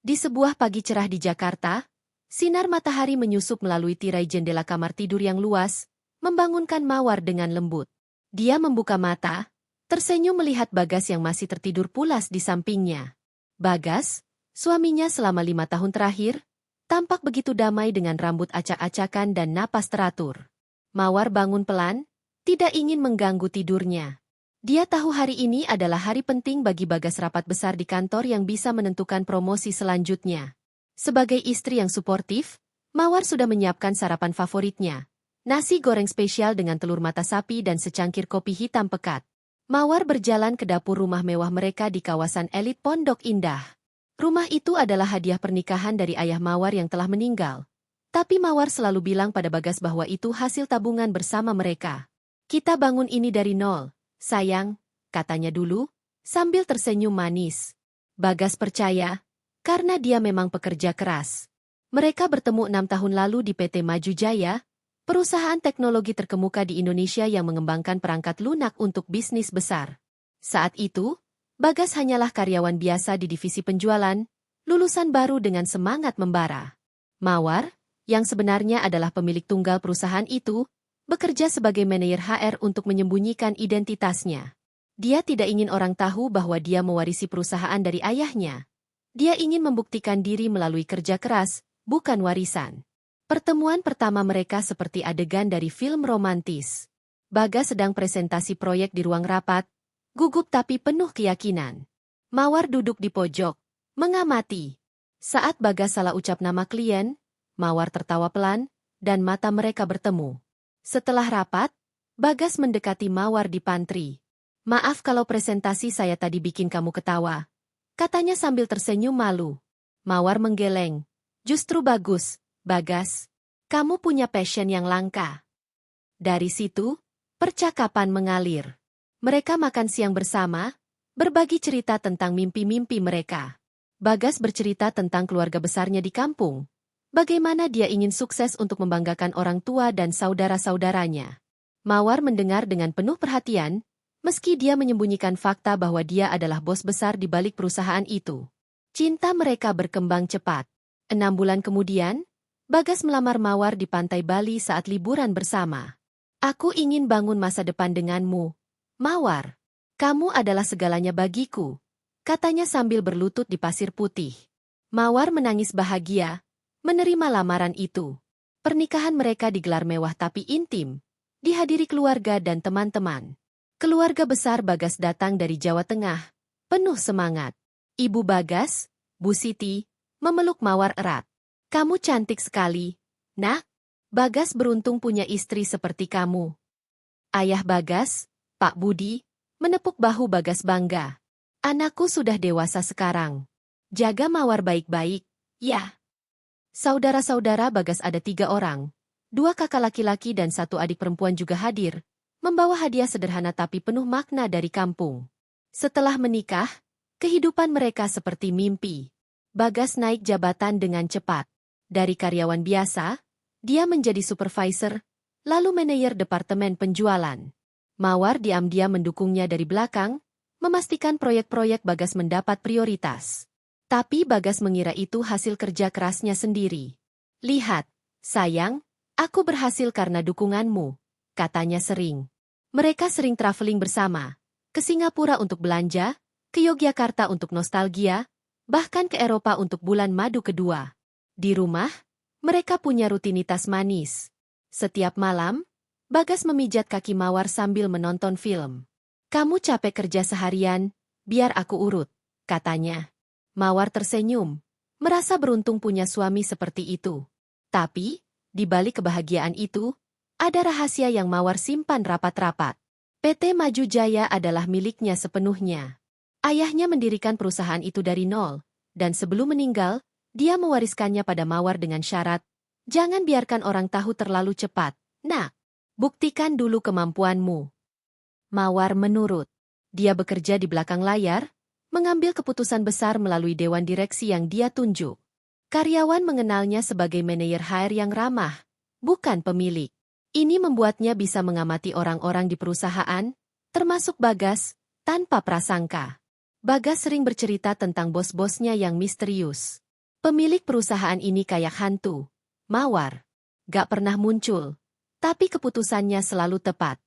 Di sebuah pagi cerah di Jakarta, sinar matahari menyusup melalui tirai jendela kamar tidur yang luas, membangunkan Mawar dengan lembut. Dia membuka mata, tersenyum melihat Bagas yang masih tertidur pulas di sampingnya. Bagas, suaminya selama 5 tahun terakhir, tampak begitu damai dengan rambut acak-acakan dan napas teratur. Mawar bangun pelan, tidak ingin mengganggu tidurnya. Dia tahu hari ini adalah hari penting bagi Bagas, rapat besar di kantor yang bisa menentukan promosi selanjutnya. Sebagai istri yang suportif, Mawar sudah menyiapkan sarapan favoritnya. Nasi goreng spesial dengan telur mata sapi dan secangkir kopi hitam pekat. Mawar berjalan ke dapur rumah mewah mereka di kawasan elit Pondok Indah. Rumah itu adalah hadiah pernikahan dari ayah Mawar yang telah meninggal. Tapi Mawar selalu bilang pada Bagas bahwa itu hasil tabungan bersama mereka. Kita bangun ini dari nol. Sayang, katanya dulu, sambil tersenyum manis. Bagas percaya, karena dia memang pekerja keras. Mereka bertemu 6 tahun lalu di PT Maju Jaya, perusahaan teknologi terkemuka di Indonesia yang mengembangkan perangkat lunak untuk bisnis besar. Saat itu, Bagas hanyalah karyawan biasa di divisi penjualan, lulusan baru dengan semangat membara. Mawar, yang sebenarnya adalah pemilik tunggal perusahaan itu, bekerja sebagai manajer HR untuk menyembunyikan identitasnya. Dia tidak ingin orang tahu bahwa dia mewarisi perusahaan dari ayahnya. Dia ingin membuktikan diri melalui kerja keras, bukan warisan. Pertemuan pertama mereka seperti adegan dari film romantis. Bagas sedang presentasi proyek di ruang rapat, gugup tapi penuh keyakinan. Mawar duduk di pojok, mengamati. Saat Bagas salah ucap nama klien, Mawar tertawa pelan, dan mata mereka bertemu. Setelah rapat, Bagas mendekati Mawar di pantry. Maaf kalau presentasi saya tadi bikin kamu ketawa, katanya sambil tersenyum malu. Mawar menggeleng. Justru bagus, Bagas. Kamu punya passion yang langka. Dari situ, percakapan mengalir. Mereka makan siang bersama, berbagi cerita tentang mimpi-mimpi mereka. Bagas bercerita tentang keluarga besarnya di kampung. Bagaimana dia ingin sukses untuk membanggakan orang tua dan saudara-saudaranya. Mawar mendengar dengan penuh perhatian, meski dia menyembunyikan fakta bahwa dia adalah bos besar di balik perusahaan itu. Cinta mereka berkembang cepat. 6 bulan kemudian, Bagas melamar Mawar di pantai Bali saat liburan bersama. Aku ingin bangun masa depan denganmu, Mawar. Kamu adalah segalanya bagiku, katanya sambil berlutut di pasir putih. Mawar menangis bahagia, menerima lamaran itu. Pernikahan mereka digelar mewah tapi intim, dihadiri keluarga dan teman-teman. Keluarga besar Bagas datang dari Jawa Tengah, penuh semangat. Ibu Bagas, Bu Siti, memeluk Mawar erat. Kamu cantik sekali, Nak. Bagas beruntung punya istri seperti kamu. Ayah Bagas, Pak Budi, menepuk bahu Bagas bangga. Anakku sudah dewasa sekarang. Jaga Mawar baik-baik, ya. Saudara-saudara Bagas ada 3 orang. 2 kakak laki-laki dan 1 adik perempuan juga hadir, membawa hadiah sederhana tapi penuh makna dari kampung. Setelah menikah, kehidupan mereka seperti mimpi. Bagas naik jabatan dengan cepat. Dari karyawan biasa, dia menjadi supervisor, lalu manajer departemen penjualan. Mawar diam-diam mendukungnya dari belakang, memastikan proyek-proyek Bagas mendapat prioritas. Tapi Bagas mengira itu hasil kerja kerasnya sendiri. Lihat, sayang, aku berhasil karena dukunganmu, katanya sering. Mereka sering traveling bersama, ke Singapura untuk belanja, ke Yogyakarta untuk nostalgia, bahkan ke Eropa untuk bulan madu kedua. Di rumah, mereka punya rutinitas manis. Setiap malam, Bagas memijat kaki Mawar sambil menonton film. Kamu capek kerja seharian, biar aku urut, katanya. Mawar tersenyum, merasa beruntung punya suami seperti itu. Tapi, di balik kebahagiaan itu, ada rahasia yang Mawar simpan rapat-rapat. PT Maju Jaya adalah miliknya sepenuhnya. Ayahnya mendirikan perusahaan itu dari nol, dan sebelum meninggal, dia mewariskannya pada Mawar dengan syarat, jangan biarkan orang tahu terlalu cepat. Nak, buktikan dulu kemampuanmu. Mawar menurut. Dia bekerja di belakang layar, mengambil keputusan besar melalui dewan direksi yang dia tunjuk. Karyawan mengenalnya sebagai manajer HR yang ramah, bukan pemilik. Ini membuatnya bisa mengamati orang-orang di perusahaan, termasuk Bagas, tanpa prasangka. Bagas sering bercerita tentang bos-bosnya yang misterius. Pemilik perusahaan ini kayak hantu. Mawar. Gak pernah muncul. Tapi keputusannya selalu tepat.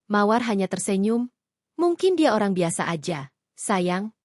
Mawar hanya tersenyum. Mungkin dia orang biasa aja, sayang.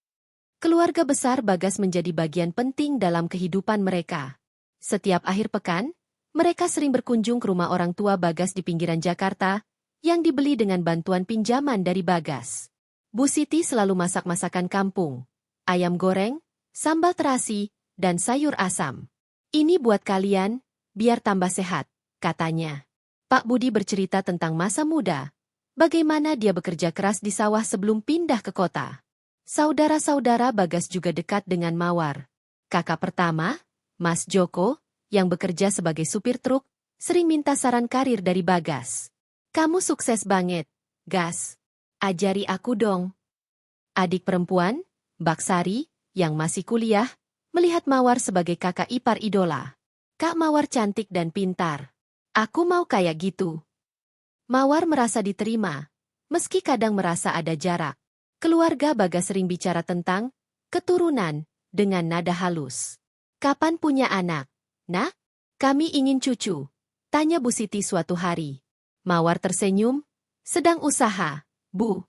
Keluarga besar Bagas menjadi bagian penting dalam kehidupan mereka. Setiap akhir pekan, mereka sering berkunjung ke rumah orang tua Bagas di pinggiran Jakarta, yang dibeli dengan bantuan pinjaman dari Bagas. Bu Siti selalu masak masakan kampung. Ayam goreng, sambal terasi, dan sayur asam. Ini buat kalian, biar tambah sehat, katanya. Pak Budi bercerita tentang masa muda. Bagaimana dia bekerja keras di sawah sebelum pindah ke kota. Saudara-saudara Bagas juga dekat dengan Mawar. Kakak pertama, Mas Joko, yang bekerja sebagai supir truk, sering minta saran karir dari Bagas. Kamu sukses banget, Gas. Ajari aku dong. Adik perempuan, Mbak Sari, yang masih kuliah, melihat Mawar sebagai kakak ipar idola. Kak Mawar cantik dan pintar. Aku mau kayak gitu. Mawar merasa diterima, meski kadang merasa ada jarak. Keluarga Bagas sering bicara tentang keturunan dengan nada halus. Kapan punya anak? Nah, kami ingin cucu, tanya Bu Siti suatu hari. Mawar tersenyum, sedang usaha, Bu.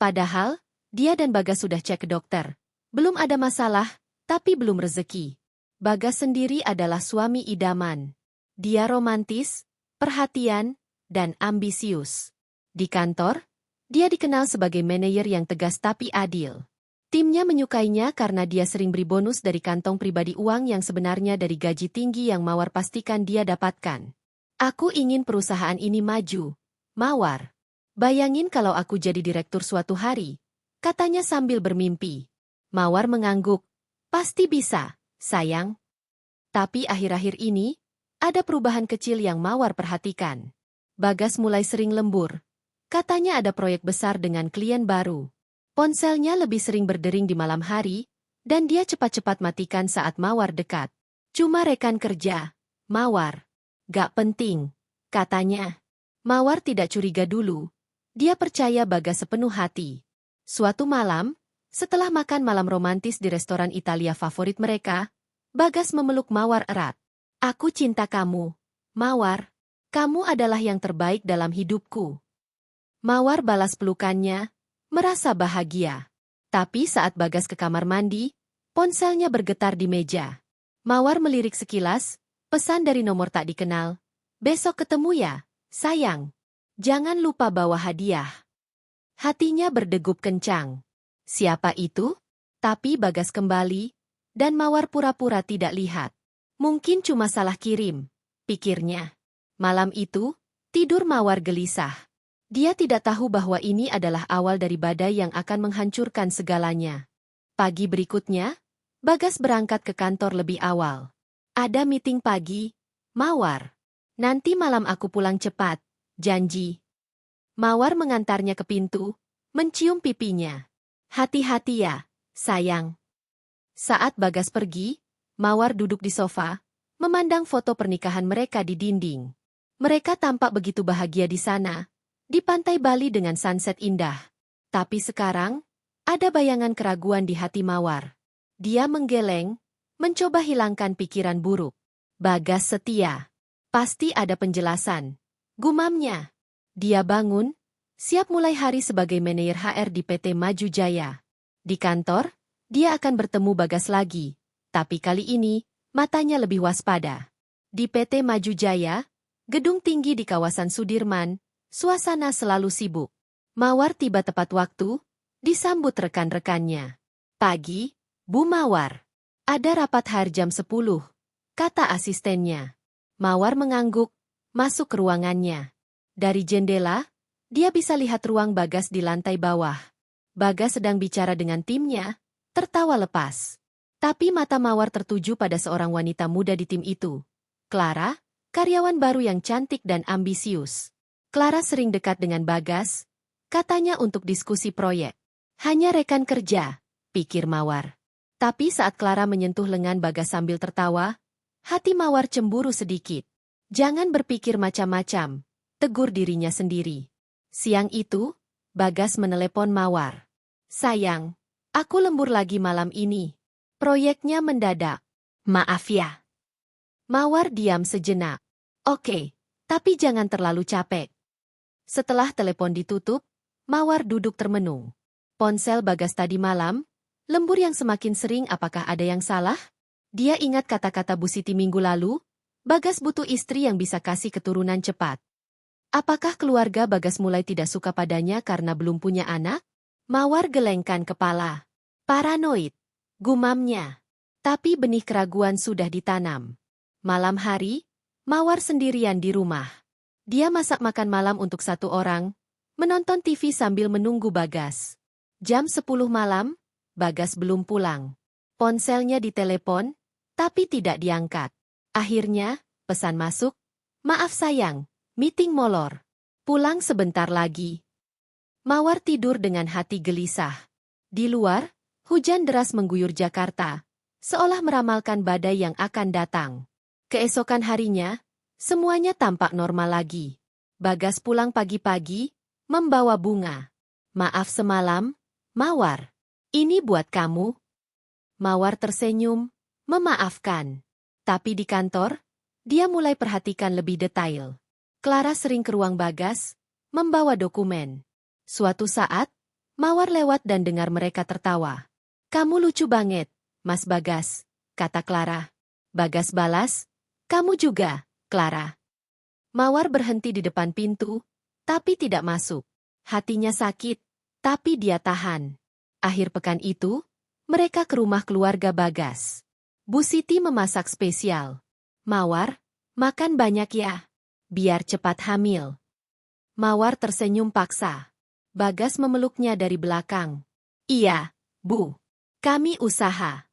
Padahal, dia dan Bagas sudah cek ke dokter. Belum ada masalah, tapi belum rezeki. Bagas sendiri adalah suami idaman. Dia romantis, perhatian, dan ambisius. Di kantor, dia dikenal sebagai manajer yang tegas tapi adil. Timnya menyukainya karena dia sering beri bonus dari kantong pribadi, uang yang sebenarnya dari gaji tinggi yang Mawar pastikan dia dapatkan. Aku ingin perusahaan ini maju, Mawar. Bayangin kalau aku jadi direktur suatu hari, katanya sambil bermimpi. Mawar mengangguk. Pasti bisa, sayang. Tapi akhir-akhir ini, ada perubahan kecil yang Mawar perhatikan. Bagas mulai sering lembur. Katanya ada proyek besar dengan klien baru. Ponselnya lebih sering berdering di malam hari, dan dia cepat-cepat matikan saat Mawar dekat. Cuma rekan kerja, Mawar. Gak penting, katanya. Mawar tidak curiga dulu. Dia percaya Bagas sepenuh hati. Suatu malam, setelah makan malam romantis di restoran Italia favorit mereka, Bagas memeluk Mawar erat. Aku cinta kamu, Mawar. Kamu adalah yang terbaik dalam hidupku. Mawar balas pelukannya, merasa bahagia. Tapi saat Bagas ke kamar mandi, ponselnya bergetar di meja. Mawar melirik sekilas, pesan dari nomor tak dikenal. Besok ketemu ya, sayang. Jangan lupa bawa hadiah. Hatinya berdegup kencang. Siapa itu? Tapi Bagas kembali, dan Mawar pura-pura tidak lihat. Mungkin cuma salah kirim, pikirnya. Malam itu, tidur Mawar gelisah. Dia tidak tahu bahwa ini adalah awal dari badai yang akan menghancurkan segalanya. Pagi berikutnya, Bagas berangkat ke kantor lebih awal. Ada meeting pagi, Mawar. Nanti malam aku pulang cepat, janji. Mawar mengantarnya ke pintu, mencium pipinya. Hati-hati ya, sayang. Saat Bagas pergi, Mawar duduk di sofa, memandang foto pernikahan mereka di dinding. Mereka tampak begitu bahagia di sana, di pantai Bali dengan sunset indah. Tapi sekarang, ada bayangan keraguan di hati Mawar. Dia menggeleng, mencoba hilangkan pikiran buruk. Bagas setia. Pasti ada penjelasan. Gumamnya. Dia bangun, siap mulai hari sebagai manajer HR di PT Maju Jaya. Di kantor, dia akan bertemu Bagas lagi. Tapi kali ini, matanya lebih waspada. Di PT Maju Jaya, gedung tinggi di kawasan Sudirman, suasana selalu sibuk. Mawar tiba tepat waktu, disambut rekan-rekannya. Pagi, Bu Mawar. Ada rapat HR jam 10, kata asistennya. Mawar mengangguk, masuk ke ruangannya. Dari jendela, dia bisa lihat ruang Bagas di lantai bawah. Bagas sedang bicara dengan timnya, tertawa lepas. Tapi mata Mawar tertuju pada seorang wanita muda di tim itu. Clara, karyawan baru yang cantik dan ambisius. Clara sering dekat dengan Bagas, katanya untuk diskusi proyek. Hanya rekan kerja, pikir Mawar. Tapi saat Clara menyentuh lengan Bagas sambil tertawa, hati Mawar cemburu sedikit. Jangan berpikir macam-macam, tegur dirinya sendiri. Siang itu, Bagas menelepon Mawar. Sayang, aku lembur lagi malam ini. Proyeknya mendadak. Maaf ya. Mawar diam sejenak. Oke, tapi jangan terlalu capek. Setelah telepon ditutup, Mawar duduk termenung. Ponsel Bagas tadi malam, lembur yang semakin sering, apakah ada yang salah? Dia ingat kata-kata Bu Siti minggu lalu, Bagas butuh istri yang bisa kasih keturunan cepat. Apakah keluarga Bagas mulai tidak suka padanya karena belum punya anak? Mawar gelengkan kepala. Paranoid, gumamnya. Tapi benih keraguan sudah ditanam. Malam hari, Mawar sendirian di rumah. Dia masak makan malam untuk satu orang, menonton TV sambil menunggu Bagas. Jam 10 malam, Bagas belum pulang. Ponselnya ditelepon, tapi tidak diangkat. Akhirnya, pesan masuk, "Maaf sayang, meeting molor. Pulang sebentar lagi." Mawar tidur dengan hati gelisah. Di luar, hujan deras mengguyur Jakarta, seolah meramalkan badai yang akan datang. Keesokan harinya, semuanya tampak normal lagi. Bagas pulang pagi-pagi, membawa bunga. "Maaf semalam, Mawar. Ini buat kamu." Mawar tersenyum, memaafkan. Tapi di kantor, dia mulai perhatikan lebih detail. Clara sering ke ruang Bagas, membawa dokumen. Suatu saat, Mawar lewat dan dengar mereka tertawa. "Kamu lucu banget, Mas Bagas," kata Clara. Bagas balas, "Kamu juga, Clara." Mawar berhenti di depan pintu, tapi tidak masuk. Hatinya sakit, tapi dia tahan. Akhir pekan itu, mereka ke rumah keluarga Bagas. Bu Siti memasak spesial. "Mawar, makan banyak ya, biar cepat hamil." Mawar tersenyum paksa. Bagas memeluknya dari belakang. "Iya, Bu. Kami usaha."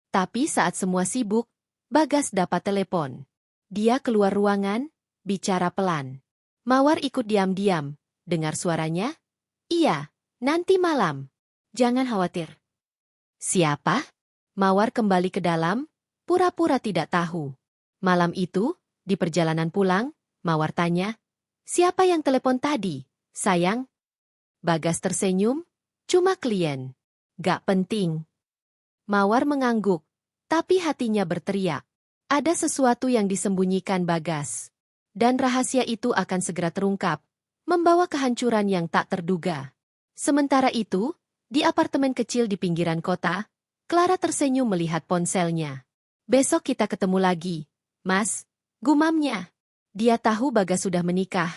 Tapi saat semua sibuk, Bagas dapat telepon. Dia keluar ruangan, bicara pelan. Mawar ikut diam-diam, dengar suaranya. "Iya, nanti malam. Jangan khawatir." "Siapa?" Mawar kembali ke dalam, pura-pura tidak tahu. Malam itu, di perjalanan pulang, Mawar tanya, "Siapa yang telepon tadi, sayang?" Bagas tersenyum, "Cuma klien. Gak penting." Mawar mengangguk, tapi hatinya berteriak. Ada sesuatu yang disembunyikan Bagas. Dan rahasia itu akan segera terungkap, membawa kehancuran yang tak terduga. Sementara itu, di apartemen kecil di pinggiran kota, Clara tersenyum melihat ponselnya. "Besok kita ketemu lagi, Mas," gumamnya. Dia tahu Bagas sudah menikah,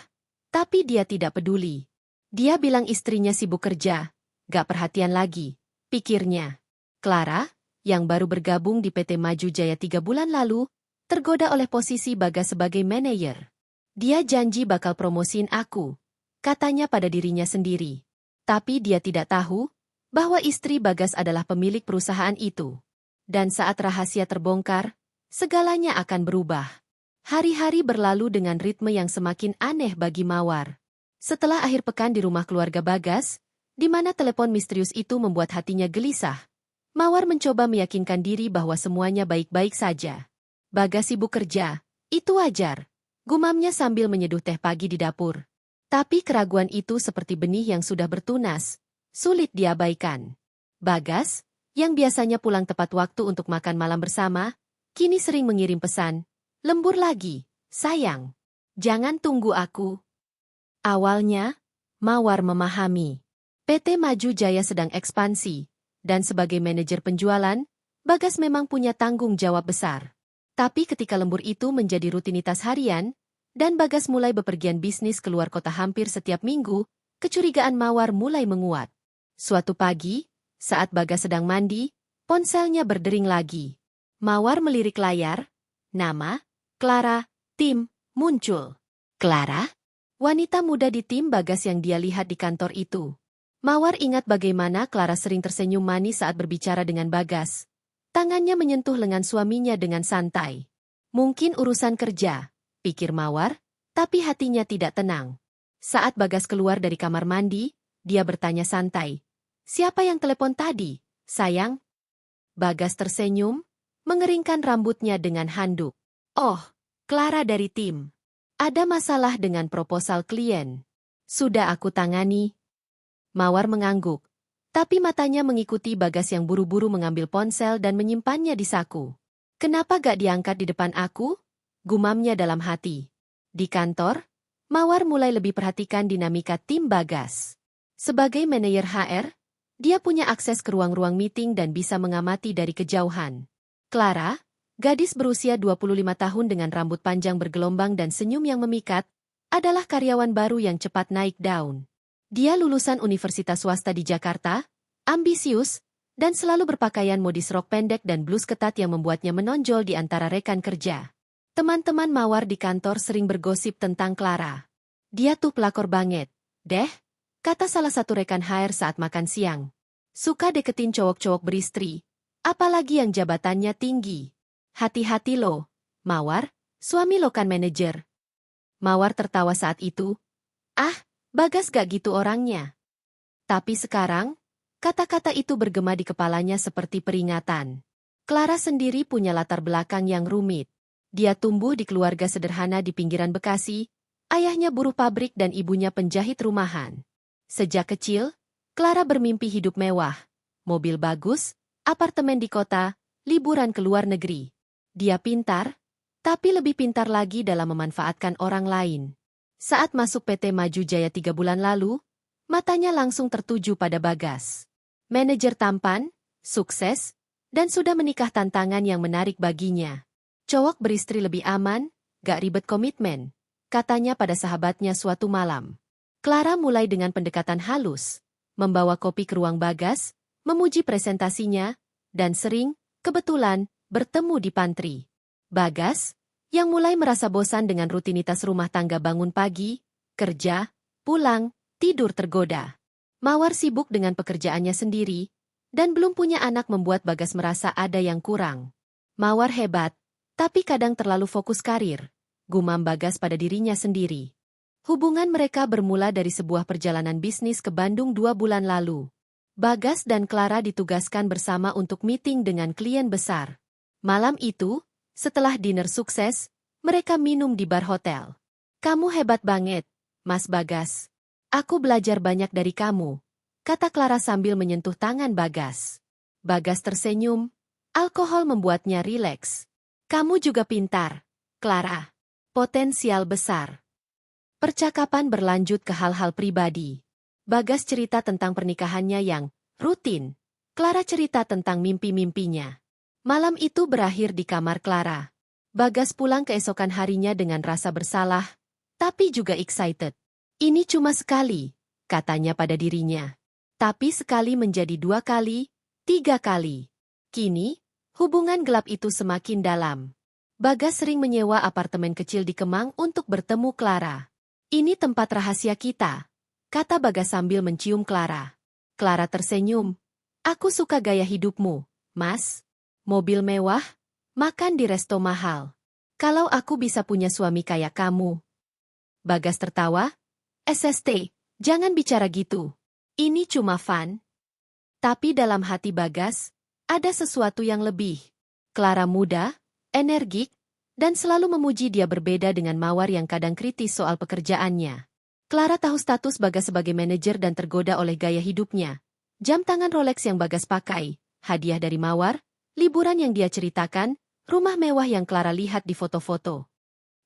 tapi dia tidak peduli. Dia bilang istrinya sibuk kerja, gak perhatian lagi, pikirnya. Clara, yang baru bergabung di PT Maju Jaya 3 bulan lalu, tergoda oleh posisi Bagas sebagai manajer. "Dia janji bakal promosiin aku," katanya pada dirinya sendiri. Tapi dia tidak tahu bahwa istri Bagas adalah pemilik perusahaan itu. Dan saat rahasia terbongkar, segalanya akan berubah. Hari-hari berlalu dengan ritme yang semakin aneh bagi Mawar. Setelah akhir pekan di rumah keluarga Bagas, di mana telepon misterius itu membuat hatinya gelisah, Mawar mencoba meyakinkan diri bahwa semuanya baik-baik saja. Bagas sibuk kerja, itu wajar, gumamnya sambil menyeduh teh pagi di dapur. Tapi keraguan itu seperti benih yang sudah bertunas, sulit diabaikan. Bagas, yang biasanya pulang tepat waktu untuk makan malam bersama, kini sering mengirim pesan, "Lembur lagi, sayang. Jangan tunggu aku." Awalnya, Mawar memahami. PT Maju Jaya sedang ekspansi, dan sebagai manajer penjualan, Bagas memang punya tanggung jawab besar. Tapi ketika lembur itu menjadi rutinitas harian, dan Bagas mulai bepergian bisnis keluar kota hampir setiap minggu, kecurigaan Mawar mulai menguat. Suatu pagi, saat Bagas sedang mandi, ponselnya berdering lagi. Mawar melirik layar, nama, Clara, Tim, muncul. Clara? Wanita muda di tim Bagas yang dia lihat di kantor itu. Mawar ingat bagaimana Clara sering tersenyum manis saat berbicara dengan Bagas. Tangannya menyentuh lengan suaminya dengan santai. Mungkin urusan kerja, pikir Mawar, tapi hatinya tidak tenang. Saat Bagas keluar dari kamar mandi, dia bertanya santai, "Siapa yang telepon tadi, sayang?" Bagas tersenyum, mengeringkan rambutnya dengan handuk. "Oh, Clara dari tim. Ada masalah dengan proposal klien. Sudah aku tangani." Mawar mengangguk, tapi matanya mengikuti Bagas yang buru-buru mengambil ponsel dan menyimpannya di saku. Kenapa gak diangkat di depan aku? Gumamnya dalam hati. Di kantor, Mawar mulai lebih perhatikan dinamika tim Bagas. Sebagai manajer HR, dia punya akses ke ruang-ruang meeting dan bisa mengamati dari kejauhan. Clara, gadis berusia 25 tahun dengan rambut panjang bergelombang dan senyum yang memikat, adalah karyawan baru yang cepat naik daun. Dia lulusan universitas swasta di Jakarta, ambisius, dan selalu berpakaian modis rok pendek dan blus ketat yang membuatnya menonjol di antara rekan kerja. Teman-teman Mawar di kantor sering bergosip tentang Clara. Dia tuh pelakor banget, deh, kata salah satu rekan HR saat makan siang. Suka deketin cowok-cowok beristri, apalagi yang jabatannya tinggi. Hati-hati lo, Mawar, suami lo kan manajer. Mawar tertawa saat itu. Ah, Bagas gak gitu orangnya. Tapi sekarang, kata-kata itu bergema di kepalanya seperti peringatan. Clara sendiri punya latar belakang yang rumit. Dia tumbuh di keluarga sederhana di pinggiran Bekasi, ayahnya buruh pabrik dan ibunya penjahit rumahan. Sejak kecil, Clara bermimpi hidup mewah, mobil bagus, apartemen di kota, liburan ke luar negeri. Dia pintar, tapi lebih pintar lagi dalam memanfaatkan orang lain. Saat masuk PT Maju Jaya 3 bulan lalu, matanya langsung tertuju pada Bagas. Manajer tampan, sukses, dan sudah menikah tantangan yang menarik baginya. Cowok beristri lebih aman, gak ribet komitmen, katanya pada sahabatnya suatu malam. Clara mulai dengan pendekatan halus, membawa kopi ke ruang Bagas, memuji presentasinya, dan sering, kebetulan, bertemu di pantry. Bagas, yang mulai merasa bosan dengan rutinitas rumah tangga bangun pagi, kerja, pulang, tidur tergoda. Mawar sibuk dengan pekerjaannya sendiri, dan belum punya anak membuat Bagas merasa ada yang kurang. Mawar hebat, tapi kadang terlalu fokus karir, gumam Bagas pada dirinya sendiri. Hubungan mereka bermula dari sebuah perjalanan bisnis ke Bandung 2 bulan lalu. Bagas dan Clara ditugaskan bersama untuk meeting dengan klien besar. Malam itu, setelah dinner sukses, mereka minum di bar hotel. Kamu hebat banget, Mas Bagas. Aku belajar banyak dari kamu, kata Clara sambil menyentuh tangan Bagas. Bagas tersenyum, alkohol membuatnya rileks. Kamu juga pintar, Clara. Potensial besar. Percakapan berlanjut ke hal-hal pribadi. Bagas cerita tentang pernikahannya yang rutin. Clara cerita tentang mimpi-mimpinya. Malam itu berakhir di kamar Clara. Bagas pulang keesokan harinya dengan rasa bersalah, tapi juga excited. Ini cuma sekali, katanya pada dirinya. Tapi sekali menjadi 2 kali, 3 kali. Kini, hubungan gelap itu semakin dalam. Bagas sering menyewa apartemen kecil di Kemang untuk bertemu Clara. Ini tempat rahasia kita, kata Bagas sambil mencium Clara. Clara tersenyum. Aku suka gaya hidupmu, Mas. Mobil mewah, makan di resto mahal. Kalau aku bisa punya suami kayak kamu. Bagas tertawa. SST, jangan bicara gitu. Ini cuma fun. Tapi dalam hati Bagas, ada sesuatu yang lebih. Clara muda, energik, dan selalu memuji dia berbeda dengan Mawar yang kadang kritis soal pekerjaannya. Clara tahu status Bagas sebagai manajer dan tergoda oleh gaya hidupnya. Jam tangan Rolex yang Bagas pakai, hadiah dari Mawar, liburan yang dia ceritakan, rumah mewah yang Clara lihat di foto-foto.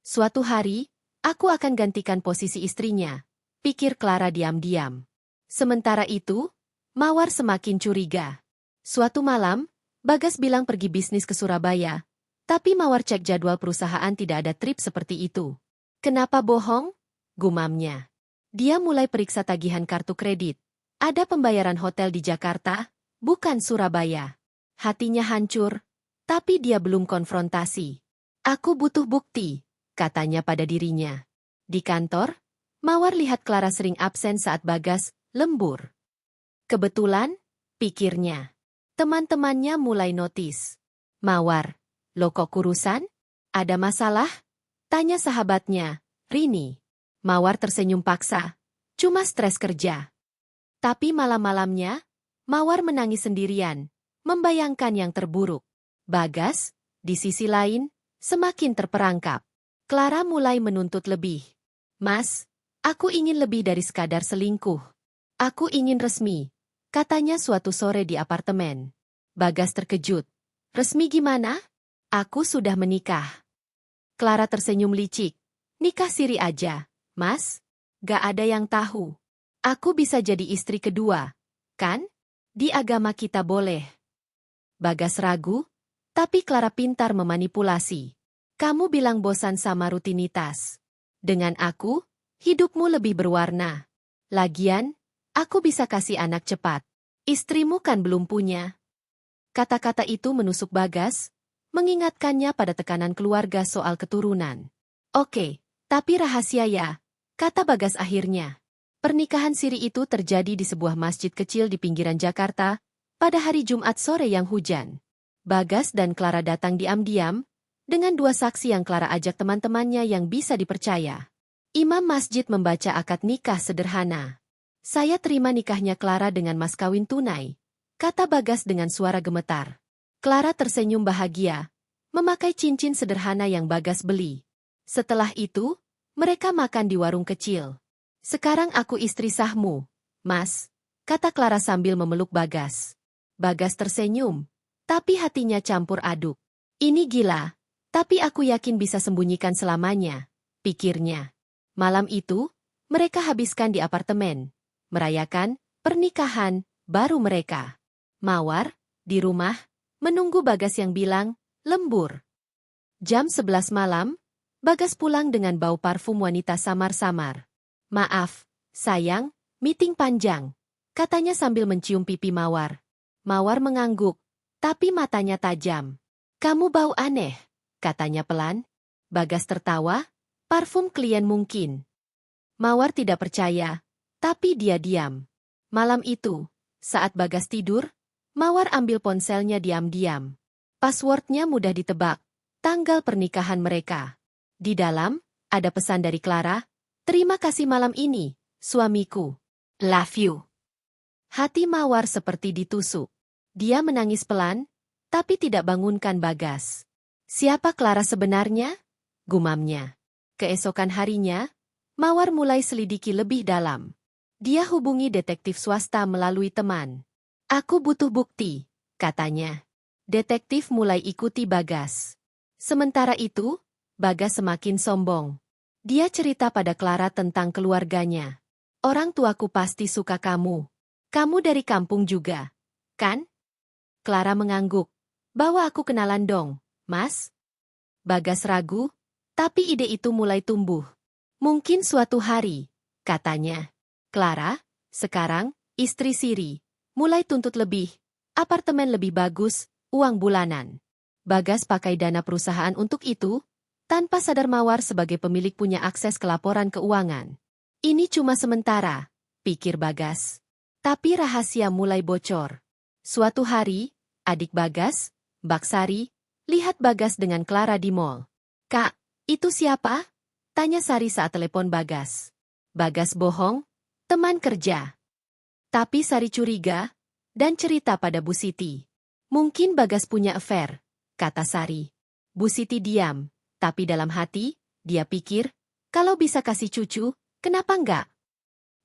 Suatu hari, aku akan gantikan posisi istrinya, pikir Clara diam-diam. Sementara itu, Mawar semakin curiga. Suatu malam, Bagas bilang pergi bisnis ke Surabaya, tapi Mawar cek jadwal perusahaan tidak ada trip seperti itu. Kenapa bohong? Gumamnya. Dia mulai periksa tagihan kartu kredit. Ada pembayaran hotel di Jakarta, bukan Surabaya. Hatinya hancur, tapi dia belum konfrontasi. Aku butuh bukti, katanya pada dirinya. Di kantor, Mawar lihat Clara sering absen saat Bagas lembur. Kebetulan, pikirnya. Teman-temannya mulai notis. Mawar, lo kok kurusan? Ada masalah? Tanya sahabatnya, Rini. Mawar tersenyum paksa. Cuma stres kerja. Tapi malam-malamnya, Mawar menangis sendirian, membayangkan yang terburuk. Bagas, di sisi lain, semakin terperangkap. Clara mulai menuntut lebih. Mas, aku ingin lebih dari sekadar selingkuh. Aku ingin resmi, katanya suatu sore di apartemen. Bagas terkejut. Resmi gimana? Aku sudah menikah. Clara tersenyum licik. Nikah siri aja, Mas. Gak ada yang tahu. Aku bisa jadi istri kedua, kan? Di agama kita boleh. Bagas ragu, tapi Clara pintar memanipulasi. Kamu bilang bosan sama rutinitas. Dengan aku, hidupmu lebih berwarna. Lagian, aku bisa kasih anak cepat. Istrimu kan belum punya. Kata-kata itu menusuk Bagas, mengingatkannya pada tekanan keluarga soal keturunan. Oke, tapi rahasia ya, kata Bagas akhirnya. Pernikahan siri itu terjadi di sebuah masjid kecil di pinggiran Jakarta, pada hari Jumat sore yang hujan. Bagas dan Clara datang diam-diam, dengan dua saksi yang Clara ajak teman-temannya yang bisa dipercaya. Imam masjid membaca akad nikah sederhana. Saya terima nikahnya Clara dengan mas kawin tunai, kata Bagas dengan suara gemetar. Clara tersenyum bahagia, memakai cincin sederhana yang Bagas beli. Setelah itu, mereka makan di warung kecil. Sekarang aku istri sahmu, Mas, kata Clara sambil memeluk Bagas. Bagas tersenyum, tapi hatinya campur aduk. Ini gila, tapi aku yakin bisa sembunyikan selamanya, pikirnya. Malam itu, mereka habiskan di apartemen, merayakan pernikahan baru mereka. Mawar, di rumah, menunggu Bagas yang bilang, lembur. Jam 11 malam, Bagas pulang dengan bau parfum wanita samar-samar. Maaf, sayang, meeting panjang, katanya sambil mencium pipi Mawar. Mawar mengangguk, tapi matanya tajam. Kamu bau aneh, katanya pelan. Bagas tertawa, parfum klien mungkin. Mawar tidak percaya, tapi dia diam. Malam itu, saat Bagas tidur, Mawar ambil ponselnya diam-diam. Passwordnya mudah ditebak, tanggal pernikahan mereka. Di dalam, ada pesan dari Clara, terima kasih malam ini, suamiku. Love you. Hati Mawar seperti ditusuk. Dia menangis pelan, tapi tidak bangunkan Bagas. Siapa Clara sebenarnya? Gumamnya. Keesokan harinya, Mawar mulai selidiki lebih dalam. Dia hubungi detektif swasta melalui teman. Aku butuh bukti, katanya. Detektif mulai ikuti Bagas. Sementara itu, Bagas semakin sombong. Dia cerita pada Clara tentang keluarganya. Orang tuaku pasti suka kamu. Kamu dari kampung juga, kan? Clara mengangguk. Bawa aku kenalan dong, Mas. Bagas ragu, tapi ide itu mulai tumbuh. Mungkin suatu hari, katanya. Clara, sekarang, istri siri, mulai tuntut lebih, apartemen lebih bagus, uang bulanan. Bagas pakai dana perusahaan untuk itu, tanpa sadar Mawar sebagai pemilik punya akses ke laporan keuangan. Ini cuma sementara, pikir Bagas. Tapi rahasia mulai bocor. Suatu hari, adik Bagas, Baksari, lihat Bagas dengan Clara di mall. Kak, itu siapa? Tanya Sari saat telepon Bagas. Bagas bohong, teman kerja. Tapi Sari curiga, dan cerita pada Bu Siti. Mungkin Bagas punya affair, kata Sari. Bu Siti diam, tapi dalam hati, dia pikir, kalau bisa kasih cucu, kenapa enggak?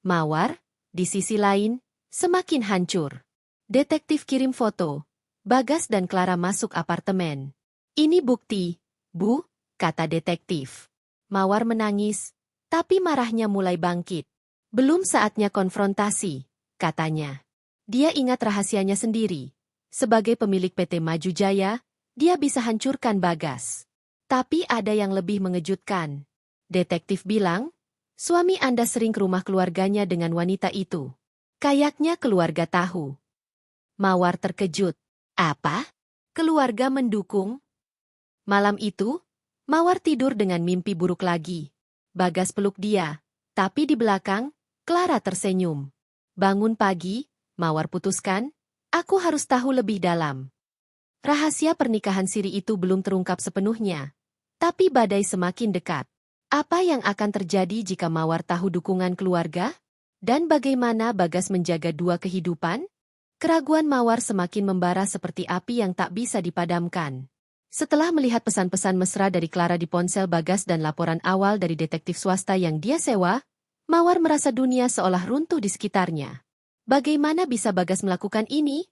Mawar, di sisi lain, semakin hancur. Detektif kirim foto. Bagas dan Clara masuk apartemen. Ini bukti, Bu, kata detektif. Mawar menangis, tapi marahnya mulai bangkit. Belum saatnya konfrontasi, katanya. Dia ingat rahasianya sendiri. Sebagai pemilik PT Maju Jaya, dia bisa hancurkan Bagas. Tapi ada yang lebih mengejutkan. Detektif bilang, suami Anda sering ke rumah keluarganya dengan wanita itu. Kayaknya keluarga tahu. Mawar terkejut. Apa? Keluarga mendukung? Malam itu, Mawar tidur dengan mimpi buruk lagi. Bagas peluk dia, tapi di belakang, Clara tersenyum. Bangun pagi, Mawar putuskan, aku harus tahu lebih dalam. Rahasia pernikahan siri itu belum terungkap sepenuhnya. Tapi badai semakin dekat. Apa yang akan terjadi jika Mawar tahu dukungan keluarga? Dan bagaimana Bagas menjaga dua kehidupan? Keraguan Mawar semakin membara seperti api yang tak bisa dipadamkan. Setelah melihat pesan-pesan mesra dari Clara di ponsel Bagas dan laporan awal dari detektif swasta yang dia sewa, Mawar merasa dunia seolah runtuh di sekitarnya. Bagaimana bisa Bagas melakukan ini?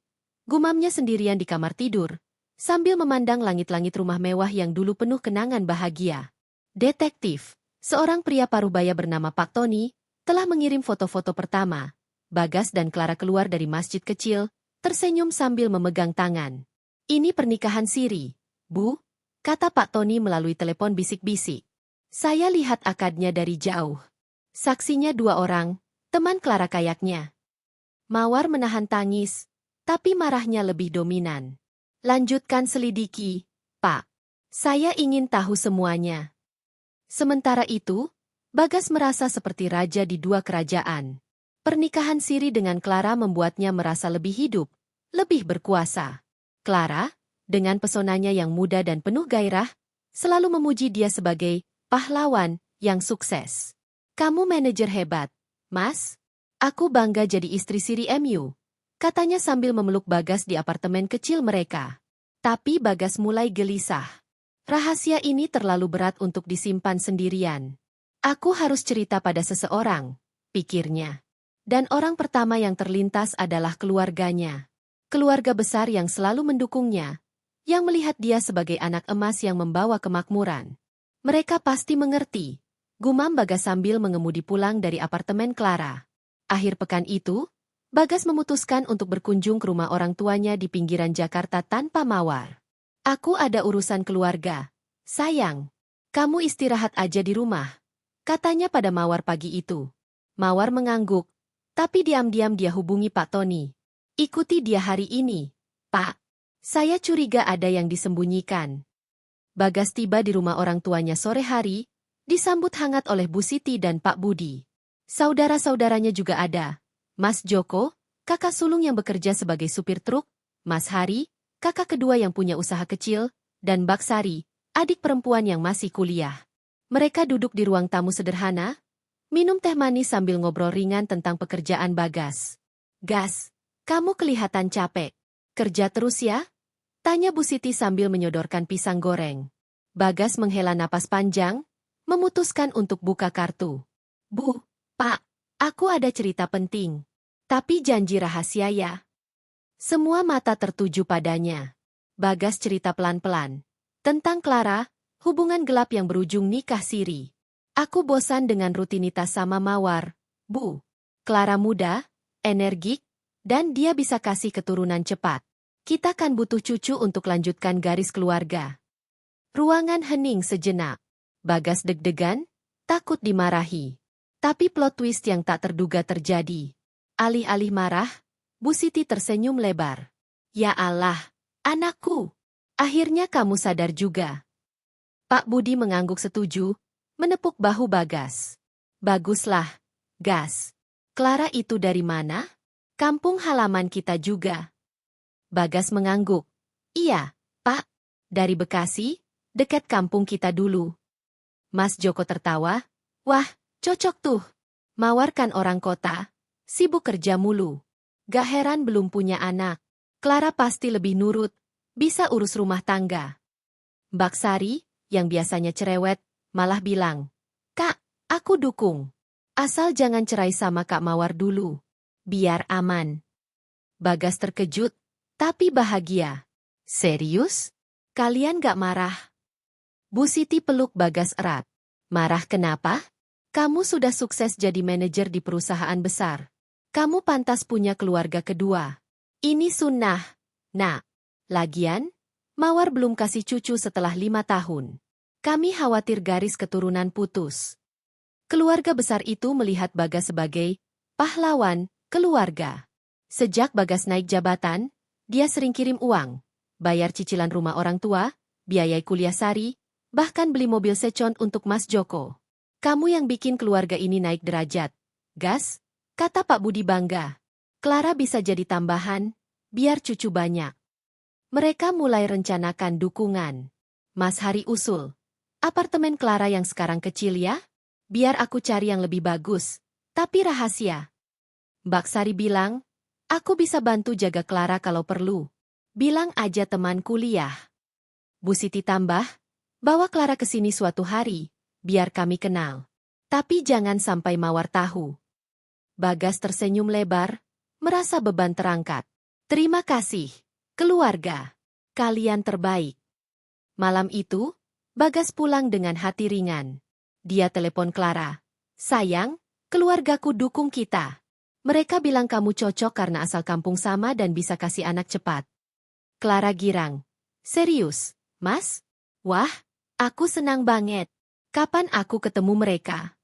Gumamnya sendirian di kamar tidur, sambil memandang langit-langit rumah mewah yang dulu penuh kenangan bahagia. Detektif, seorang pria parubaya bernama Pak Tony, telah mengirim foto-foto pertama. Bagas dan Clara keluar dari masjid kecil, tersenyum sambil memegang tangan. Ini pernikahan siri, Bu, kata Pak Tony melalui telepon bisik-bisik. Saya lihat akadnya dari jauh. Saksinya 2 orang, teman Clara kayaknya. Mawar menahan tangis, tapi marahnya lebih dominan. Lanjutkan selidiki, Pak. Saya ingin tahu semuanya. Sementara itu, Bagas merasa seperti raja di 2 kerajaan. Pernikahan siri dengan Clara membuatnya merasa lebih hidup, lebih berkuasa. Clara, dengan pesonanya yang muda dan penuh gairah, selalu memuji dia sebagai pahlawan yang sukses. Kamu manajer hebat, Mas. Aku bangga jadi istri siri MU, katanya sambil memeluk Bagas di apartemen kecil mereka. Tapi Bagas mulai gelisah. Rahasia ini terlalu berat untuk disimpan sendirian. Aku harus cerita pada seseorang, pikirnya. Dan orang pertama yang terlintas adalah keluarganya. Keluarga besar yang selalu mendukungnya, yang melihat dia sebagai anak emas yang membawa kemakmuran. Mereka pasti mengerti, gumam Bagas sambil mengemudi pulang dari apartemen Clara. Akhir pekan itu, Bagas memutuskan untuk berkunjung ke rumah orang tuanya di pinggiran Jakarta tanpa Mawar. Aku ada urusan keluarga. Sayang, kamu istirahat aja di rumah, katanya pada Mawar pagi itu. Mawar mengangguk, tapi diam-diam dia hubungi Pak Tony. Ikuti dia hari ini, Pak. Saya curiga ada yang disembunyikan. Bagas tiba di rumah orang tuanya sore hari, disambut hangat oleh Bu Siti dan Pak Budi. Saudara-saudaranya juga ada. Mas Joko, kakak sulung yang bekerja sebagai supir truk, Mas Hari, kakak kedua yang punya usaha kecil, dan Mbak Sari, adik perempuan yang masih kuliah. Mereka duduk di ruang tamu sederhana, minum teh manis sambil ngobrol ringan tentang pekerjaan Bagas. Gas, kamu kelihatan capek. Kerja terus ya? Tanya Bu Siti sambil menyodorkan pisang goreng. Bagas menghela napas panjang, memutuskan untuk buka kartu. Bu, Pak, aku ada cerita penting. Tapi janji rahasia ya. Semua mata tertuju padanya. Bagas cerita pelan-pelan. Tentang Clara, hubungan gelap yang berujung nikah siri. Aku bosan dengan rutinitas sama Mawar, Bu. Clara muda, energik, dan dia bisa kasih keturunan cepat. Kita kan butuh cucu untuk lanjutkan garis keluarga. Ruangan hening sejenak. Bagas deg-degan, takut dimarahi. Tapi plot twist yang tak terduga terjadi. Alih-alih marah, Bu Siti tersenyum lebar. Ya Allah, anakku. Akhirnya kamu sadar juga. Pak Budi mengangguk setuju, menepuk bahu Bagas. Baguslah, Gas. Clara itu dari mana? Kampung halaman kita juga. Bagas mengangguk. Iya, Pak. Dari Bekasi, dekat kampung kita dulu. Mas Joko tertawa. Wah, cocok tuh. Mawar kan orang kota, sibuk kerja mulu. Gak heran belum punya anak. Clara pasti lebih nurut, bisa urus rumah tangga. Mbak Sari, yang biasanya cerewet, malah bilang, Kak, aku dukung. Asal jangan cerai sama Kak Mawar dulu. Biar aman. Bagas terkejut, tapi bahagia. Serius? Kalian gak marah? Bu Siti peluk Bagas erat. Marah kenapa? Kamu sudah sukses jadi manajer di perusahaan besar. Kamu pantas punya keluarga kedua. Ini sunnah, Nak. Lagian, Mawar belum kasih cucu setelah 5 tahun. Kami khawatir garis keturunan putus. Keluarga besar itu melihat Bagas sebagai pahlawan keluarga. Sejak Bagas naik jabatan, dia sering kirim uang, bayar cicilan rumah orang tua, biayai kuliah Sari, bahkan beli mobil second untuk Mas Joko. Kamu yang bikin keluarga ini naik derajat. Gas, kata Pak Budi bangga. Clara bisa jadi tambahan, biar cucu banyak. Mereka mulai rencanakan dukungan. Mas Hari usul. Apartemen Clara yang sekarang kecil ya? Biar aku cari yang lebih bagus, tapi rahasia. Mbak Sari bilang, aku bisa bantu jaga Clara kalau perlu. Bilang aja teman kuliah. Bu Siti tambah, bawa Clara ke sini suatu hari, biar kami kenal. Tapi jangan sampai Mawar tahu. Bagas tersenyum lebar, merasa beban terangkat. Terima kasih, keluarga. kalian terbaik. Malam itu, Bagas pulang dengan hati ringan. Dia telepon Clara. Sayang, keluargaku dukung kita. Mereka bilang kamu cocok karena asal kampung sama dan bisa kasih anak cepat. Clara girang. Serius, Mas? Wah, aku senang banget. Kapan aku ketemu mereka?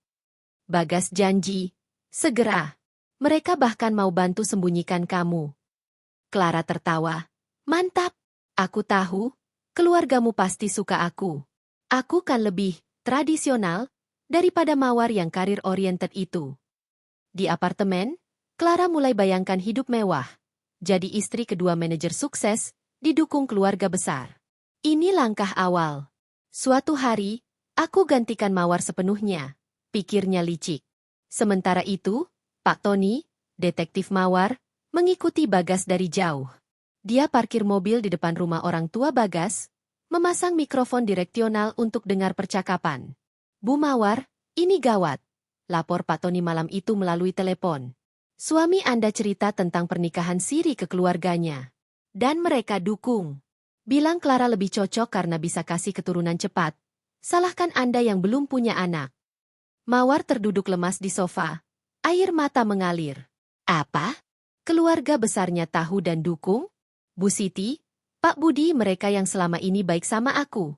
Bagas janji. Segera. Mereka bahkan mau bantu sembunyikan kamu. Clara tertawa. Mantap. Aku tahu, keluargamu pasti suka aku. Aku kan lebih tradisional daripada Mawar yang karir-oriented itu. Di apartemen, Clara mulai bayangkan hidup mewah. Jadi istri kedua manajer sukses, didukung keluarga besar. Ini langkah awal. Suatu hari, aku gantikan Mawar sepenuhnya, pikirnya licik. Sementara itu, Pak Tony, detektif Mawar, mengikuti Bagas dari jauh. Dia parkir mobil di depan rumah orang tua Bagas, memasang mikrofon direksional untuk dengar percakapan. Bu Mawar, ini gawat. Lapor Pak Tony malam itu melalui telepon. Suami Anda cerita tentang pernikahan siri ke keluarganya. Dan mereka dukung. Bilang Clara lebih cocok karena bisa kasih keturunan cepat. Salahkan Anda yang belum punya anak. Mawar terduduk lemas di sofa. Air mata mengalir. Apa? Keluarga besarnya tahu dan dukung? Bu Siti, Pak Budi mereka yang selama ini baik sama aku.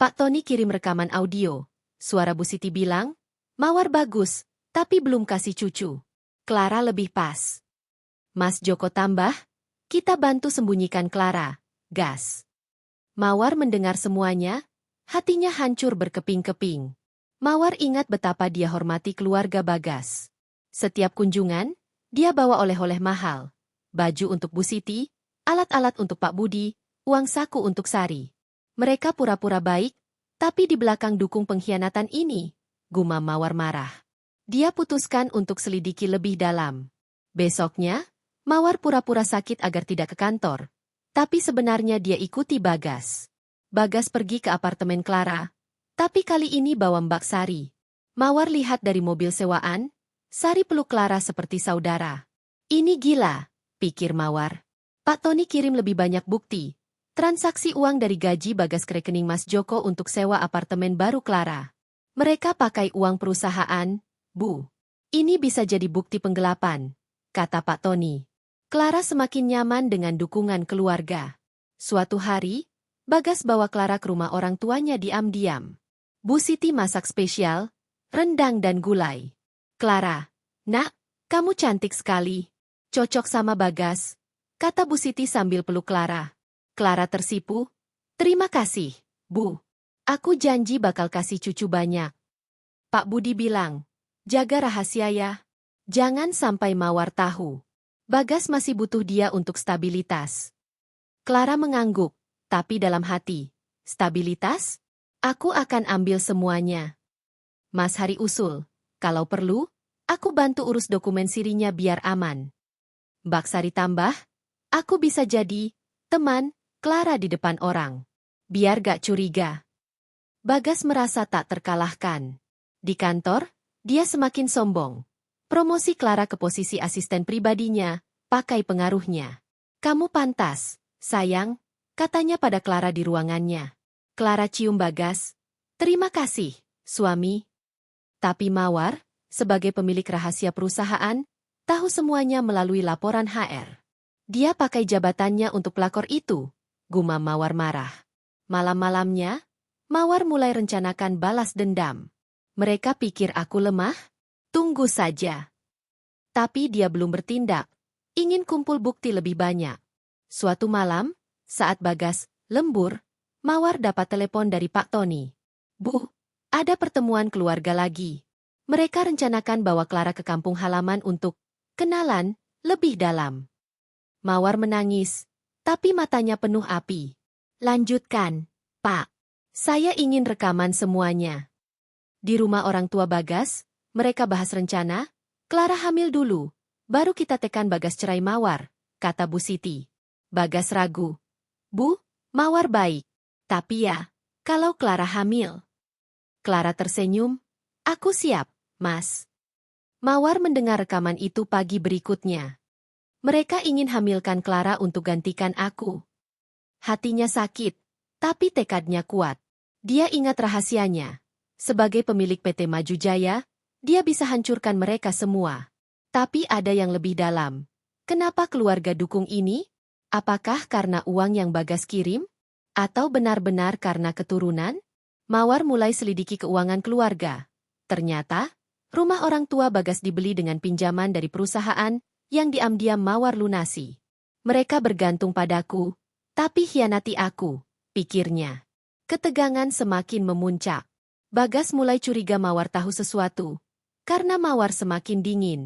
Pak Tony kirim rekaman audio. Suara Bu Siti bilang, Mawar bagus, tapi belum kasih cucu. Clara lebih pas. Mas Joko tambah, kita bantu sembunyikan Clara. Gas. Mawar mendengar semuanya, hatinya hancur berkeping-keping. Mawar ingat betapa dia hormati keluarga Bagas. Setiap kunjungan, dia bawa oleh-oleh mahal. Baju untuk Bu Siti, alat-alat untuk Pak Budi, uang saku untuk Sari. Mereka pura-pura baik, tapi di belakang dukung pengkhianatan ini, gumam Mawar marah. Dia putuskan untuk selidiki lebih dalam. Besoknya, Mawar pura-pura sakit agar tidak ke kantor. Tapi sebenarnya dia ikuti Bagas. Bagas pergi ke apartemen Clara, tapi kali ini bawa Mbak Sari. Mawar lihat dari mobil sewaan, Sari peluk Clara seperti saudara. Ini gila, pikir Mawar. Pak Tony kirim lebih banyak bukti. Transaksi uang dari gaji Bagas ke rekening Mas Joko untuk sewa apartemen baru Clara. Mereka pakai uang perusahaan, Bu. Ini bisa jadi bukti penggelapan, kata Pak Tony. Clara semakin nyaman dengan dukungan keluarga. Suatu hari, Bagas bawa Clara ke rumah orang tuanya diam-diam. Bu Siti masak spesial, rendang dan gulai. Clara, nak, kamu cantik sekali. Cocok sama Bagas, kata Bu Siti sambil peluk Clara. Clara tersipu. Terima kasih, Bu. Aku janji bakal kasih cucu banyak. Pak Budi bilang, jaga rahasia ya. Jangan sampai Mawar tahu. Bagas masih butuh dia untuk stabilitas. Clara mengangguk, tapi dalam hati. Stabilitas? Aku akan ambil semuanya. Mas Hari usul, kalau perlu, aku bantu urus dokumen sirinya biar aman. Mbak Sari tambah, aku bisa jadi teman Clara di depan orang. Biar gak curiga. Bagas merasa tak terkalahkan. Di kantor, dia semakin sombong. Promosi Clara ke posisi asisten pribadinya, pakai pengaruhnya. Kamu pantas, sayang, katanya pada Clara di ruangannya. Clara cium Bagas. Terima kasih, suami. Tapi Mawar, sebagai pemilik rahasia perusahaan, tahu semuanya melalui laporan HR. Dia pakai jabatannya untuk pelakor itu, gumam Mawar marah. Malam-malamnya, Mawar mulai rencanakan balas dendam. Mereka pikir aku lemah? Tunggu saja. Tapi dia belum bertindak. Ingin kumpul bukti lebih banyak. Suatu malam, saat Bagas lembur, Mawar dapat telepon dari Pak Tony. Bu, ada pertemuan keluarga lagi. Mereka rencanakan bawa Clara ke kampung halaman untuk kenalan lebih dalam. Mawar menangis, tapi matanya penuh api. Lanjutkan, Pak. Saya ingin rekaman semuanya. Di rumah orang tua Bagas, mereka bahas rencana, Clara hamil dulu, baru kita tekan Bagas cerai Mawar, kata Bu Siti. Bagas ragu. Bu, Mawar baik. Tapi ya, kalau Clara hamil. Clara tersenyum. Aku siap, Mas. Mawar mendengar rekaman itu pagi berikutnya. Mereka ingin hamilkan Clara untuk gantikan aku. Hatinya sakit, tapi tekadnya kuat. Dia ingat rahasianya. Sebagai pemilik PT Maju Jaya, dia bisa hancurkan mereka semua. Tapi ada yang lebih dalam. Kenapa keluarga dukung ini? Apakah karena uang yang Bagas kirim? Atau benar-benar karena keturunan? Mawar mulai selidiki keuangan keluarga. Ternyata, rumah orang tua Bagas dibeli dengan pinjaman dari perusahaan yang diam-diam Mawar lunasi. Mereka bergantung padaku, tapi hianati aku, pikirnya. Ketegangan semakin memuncak. Bagas mulai curiga Mawar tahu sesuatu, karena Mawar semakin dingin.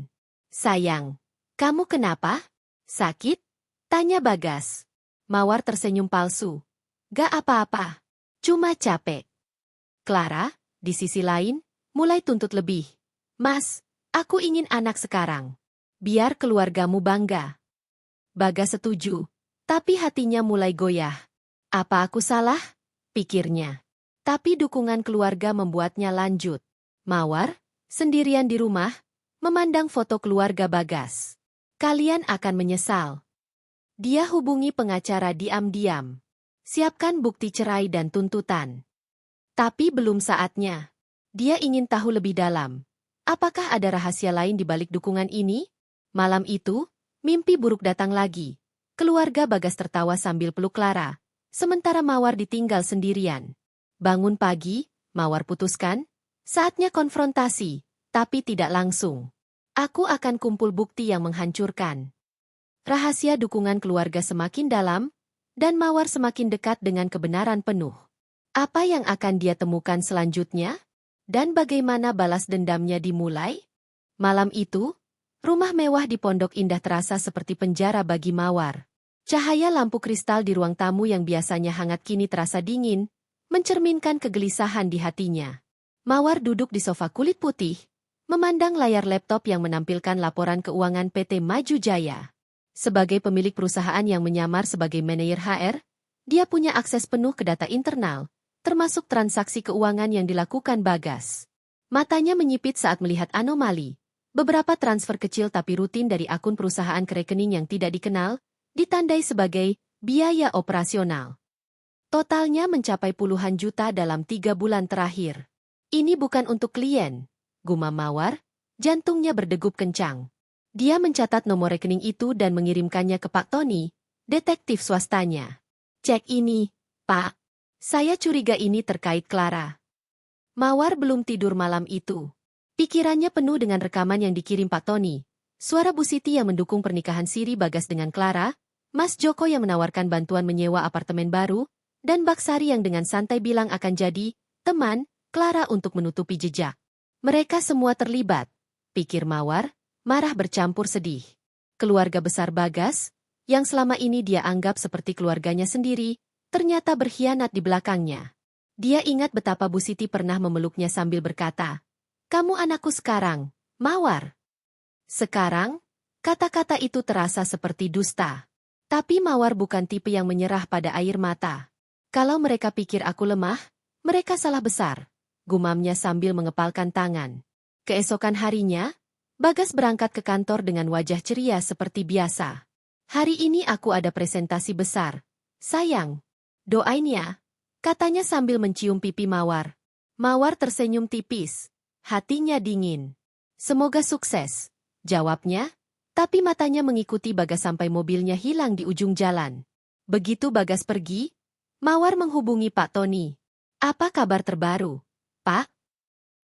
Sayang, kamu kenapa? Sakit? Tanya Bagas. Mawar tersenyum palsu. Gak apa-apa, cuma capek. Clara, di sisi lain, mulai tuntut lebih. Mas, aku ingin anak sekarang. Biar keluargamu bangga. Bagas setuju, tapi hatinya mulai goyah. Apa aku salah? Pikirnya. Tapi dukungan keluarga membuatnya lanjut. Mawar, sendirian di rumah, memandang foto keluarga Bagas. Kalian akan menyesal. Dia hubungi pengacara diam-diam. Siapkan bukti cerai dan tuntutan. Tapi belum saatnya. Dia ingin tahu lebih dalam. Apakah ada rahasia lain di balik dukungan ini? Malam itu, mimpi buruk datang lagi. Keluarga Bagas tertawa sambil peluk Clara. Sementara Mawar ditinggal sendirian. Bangun pagi, Mawar putuskan. Saatnya konfrontasi, tapi tidak langsung. Aku akan kumpul bukti yang menghancurkan. Rahasia dukungan keluarga semakin dalam, dan Mawar semakin dekat dengan kebenaran penuh. Apa yang akan dia temukan selanjutnya? Dan bagaimana balas dendamnya dimulai? Malam itu, rumah mewah di Pondok Indah terasa seperti penjara bagi Mawar. Cahaya lampu kristal di ruang tamu yang biasanya hangat kini terasa dingin, mencerminkan kegelisahan di hatinya. Mawar duduk di sofa kulit putih, memandang layar laptop yang menampilkan laporan keuangan PT Maju Jaya. Sebagai pemilik perusahaan yang menyamar sebagai manajer HR, dia punya akses penuh ke data internal, termasuk transaksi keuangan yang dilakukan Bagas. Matanya menyipit saat melihat anomali. Beberapa transfer kecil tapi rutin dari akun perusahaan ke rekening yang tidak dikenal, ditandai sebagai biaya operasional. Totalnya mencapai puluhan juta dalam 3 bulan terakhir. Ini bukan untuk klien, gumam Mawar, jantungnya berdegup kencang. Dia mencatat nomor rekening itu dan mengirimkannya ke Pak Tony, detektif swastanya. Cek ini, Pak. Saya curiga ini terkait Clara. Mawar belum tidur malam itu. Pikirannya penuh dengan rekaman yang dikirim Pak Tony. Suara Bu Siti yang mendukung pernikahan siri Bagas dengan Clara, Mas Joko yang menawarkan bantuan menyewa apartemen baru, dan Baksari yang dengan santai bilang akan jadi teman Clara untuk menutupi jejak. Mereka semua terlibat, pikir Mawar, marah bercampur sedih. Keluarga besar Bagas, yang selama ini dia anggap seperti keluarganya sendiri, ternyata berkhianat di belakangnya. Dia ingat betapa Bu Siti pernah memeluknya sambil berkata, "Kamu anakku sekarang, Mawar." Sekarang, kata-kata itu terasa seperti dusta. Tapi Mawar bukan tipe yang menyerah pada air mata. Kalau mereka pikir aku lemah, mereka salah besar, gumamnya sambil mengepalkan tangan. Keesokan harinya, Bagas berangkat ke kantor dengan wajah ceria seperti biasa. Hari ini aku ada presentasi besar. Sayang. Doain ya, katanya sambil mencium pipi Mawar. Mawar tersenyum tipis, hatinya dingin. Semoga sukses, jawabnya, tapi matanya mengikuti Bagas sampai mobilnya hilang di ujung jalan. Begitu Bagas pergi, Mawar menghubungi Pak Tony. Apa kabar terbaru, Pak?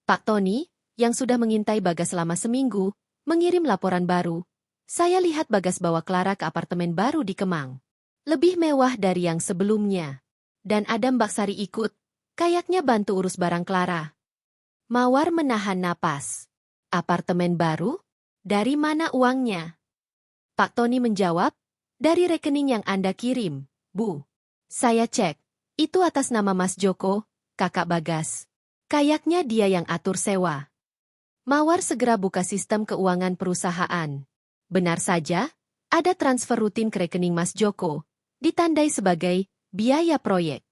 Pak Tony, yang sudah mengintai Bagas selama seminggu, mengirim laporan baru. Saya lihat Bagas bawa Clara ke apartemen baru di Kemang. Lebih mewah dari yang sebelumnya. Dan Adam Baksari ikut, kayaknya bantu urus barang Clara. Mawar menahan napas. Apartemen baru? Dari mana uangnya? Pak Tony menjawab, dari rekening yang Anda kirim, Bu. Saya cek, itu atas nama Mas Joko, kakak Bagas. Kayaknya dia yang atur sewa. Mawar segera buka sistem keuangan perusahaan. Benar saja, ada transfer rutin ke rekening Mas Joko, ditandai sebagai biaya proyek.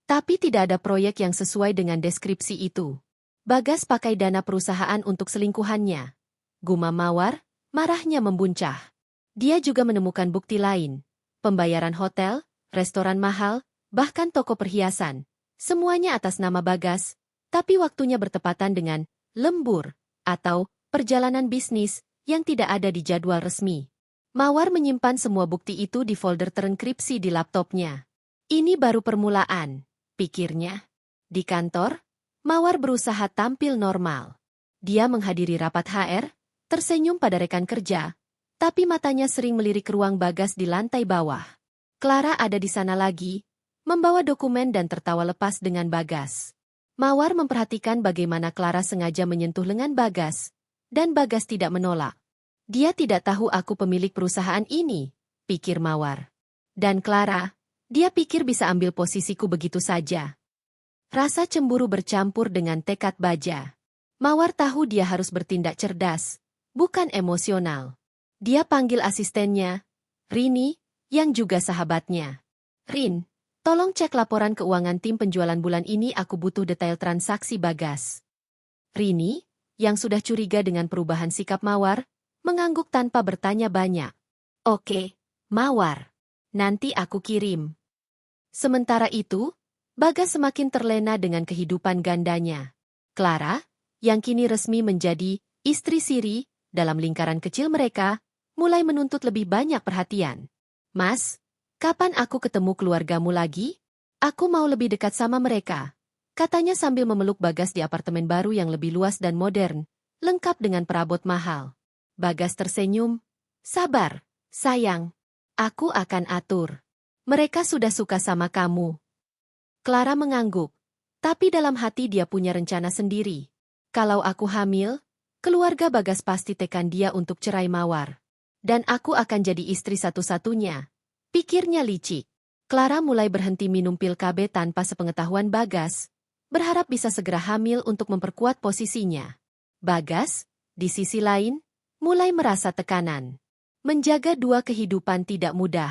Tapi tidak ada proyek yang sesuai dengan deskripsi itu. Bagas pakai dana perusahaan untuk selingkuhannya. Gumam Mawar, marahnya membuncah. Dia juga menemukan bukti lain. Pembayaran hotel, restoran mahal, bahkan toko perhiasan. Semuanya atas nama Bagas, tapi waktunya bertepatan dengan lembur atau perjalanan bisnis yang tidak ada di jadwal resmi. Mawar menyimpan semua bukti itu di folder terenkripsi di laptopnya. Ini baru permulaan, pikirnya. Di kantor, Mawar berusaha tampil normal. Dia menghadiri rapat HR, tersenyum pada rekan kerja, tapi matanya sering melirik ruang Bagas di lantai bawah. Clara ada di sana lagi, membawa dokumen dan tertawa lepas dengan Bagas. Mawar memperhatikan bagaimana Clara sengaja menyentuh lengan Bagas, dan Bagas tidak menolak. Dia tidak tahu aku pemilik perusahaan ini, pikir Mawar. Dan Clara, dia pikir bisa ambil posisiku begitu saja. Rasa cemburu bercampur dengan tekad baja. Mawar tahu dia harus bertindak cerdas, bukan emosional. Dia panggil asistennya, Rini, yang juga sahabatnya. Rin, tolong cek laporan keuangan tim penjualan bulan ini, aku butuh detail transaksi Bagas. Rini, yang sudah curiga dengan perubahan sikap Mawar, mengangguk tanpa bertanya banyak. Oke, Mawar. Nanti aku kirim. Sementara itu, Bagas semakin terlena dengan kehidupan gandanya. Clara, yang kini resmi menjadi istri siri dalam lingkaran kecil mereka, mulai menuntut lebih banyak perhatian. Mas, kapan aku ketemu keluargamu lagi? Aku mau lebih dekat sama mereka, katanya sambil memeluk Bagas di apartemen baru yang lebih luas dan modern, lengkap dengan perabot mahal. Bagas tersenyum. Sabar, sayang. Aku akan atur. Mereka sudah suka sama kamu. Clara mengangguk, tapi dalam hati dia punya rencana sendiri. Kalau aku hamil, keluarga Bagas pasti tekan dia untuk cerai Mawar. Dan aku akan jadi istri satu-satunya. Pikirnya licik. Clara mulai berhenti minum pil KB tanpa sepengetahuan Bagas, berharap bisa segera hamil untuk memperkuat posisinya. Bagas, di sisi lain, mulai merasa tekanan. Menjaga dua kehidupan tidak mudah.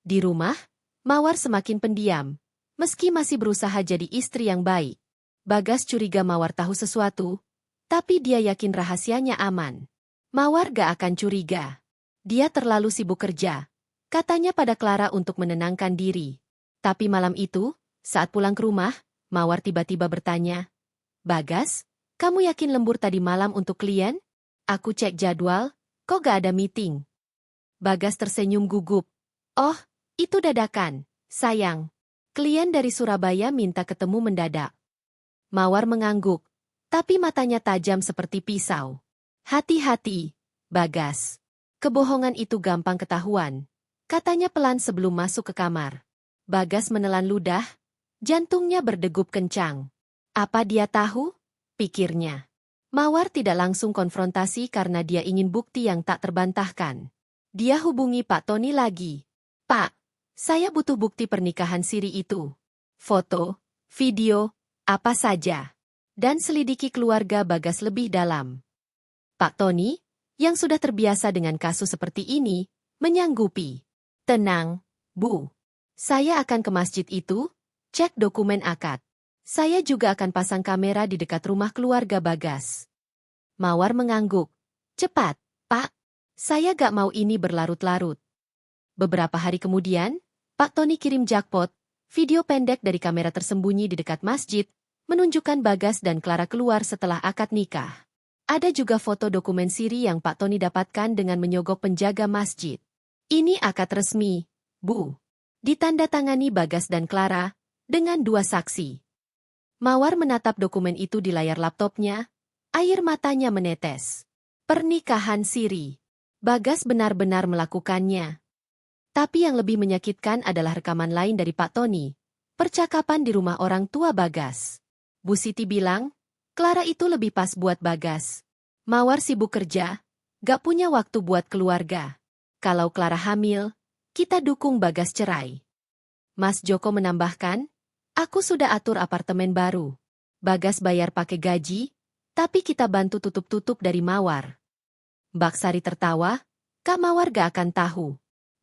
Di rumah, Mawar semakin pendiam, meski masih berusaha jadi istri yang baik. Bagas curiga Mawar tahu sesuatu, tapi dia yakin rahasianya aman. Mawar gak akan curiga. Dia terlalu sibuk kerja, katanya pada Clara untuk menenangkan diri. Tapi malam itu, saat pulang ke rumah, Mawar tiba-tiba bertanya, Bagas, kamu yakin lembur tadi malam untuk klien? Aku cek jadwal, kok gak ada meeting? Bagas tersenyum gugup. Oh, itu dadakan, sayang. Klien dari Surabaya minta ketemu mendadak. Mawar mengangguk, tapi matanya tajam seperti pisau. Hati-hati, Bagas. Kebohongan itu gampang ketahuan, katanya pelan sebelum masuk ke kamar. Bagas menelan ludah, jantungnya berdegup kencang. Apa dia tahu? Pikirnya. Mawar tidak langsung konfrontasi karena dia ingin bukti yang tak terbantahkan. Dia hubungi Pak Tony lagi. Pak, saya butuh bukti pernikahan siri itu. Foto, video, apa saja. Dan selidiki keluarga Bagas lebih dalam. Pak Tony, yang sudah terbiasa dengan kasus seperti ini, menyanggupi. Tenang, Bu. Saya akan ke masjid itu, cek dokumen akad. Saya juga akan pasang kamera di dekat rumah keluarga Bagas. Mawar mengangguk. Cepat, Pak. Saya gak mau ini berlarut-larut. Beberapa hari kemudian, Pak Tony kirim jackpot, video pendek dari kamera tersembunyi di dekat masjid, menunjukkan Bagas dan Clara keluar setelah akad nikah. Ada juga foto dokumen siri yang Pak Tony dapatkan dengan menyogok penjaga masjid. Ini akad resmi, Bu. Ditandatangani Bagas dan Clara, dengan 2 saksi. Mawar menatap dokumen itu di layar laptopnya, air matanya menetes. Pernikahan siri. Bagas benar-benar melakukannya. Tapi yang lebih menyakitkan adalah rekaman lain dari Pak Tony, percakapan di rumah orang tua Bagas. Bu Siti bilang, Clara itu lebih pas buat Bagas. Mawar sibuk kerja, gak punya waktu buat keluarga. Kalau Clara hamil, kita dukung Bagas cerai. Mas Joko menambahkan, aku sudah atur apartemen baru. Bagas bayar pakai gaji, tapi kita bantu tutup-tutup dari Mawar. Mbak Sari tertawa, Kak Mawar gak akan tahu.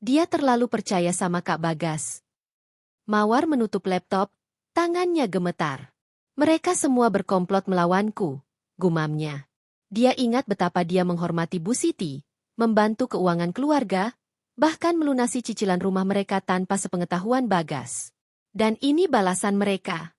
Dia terlalu percaya sama Kak Bagas. Mawar menutup laptop, tangannya gemetar. Mereka semua berkomplot melawanku, gumamnya. Dia ingat betapa dia menghormati Bu Siti, membantu keuangan keluarga, bahkan melunasi cicilan rumah mereka tanpa sepengetahuan Bagas. Dan ini balasan mereka.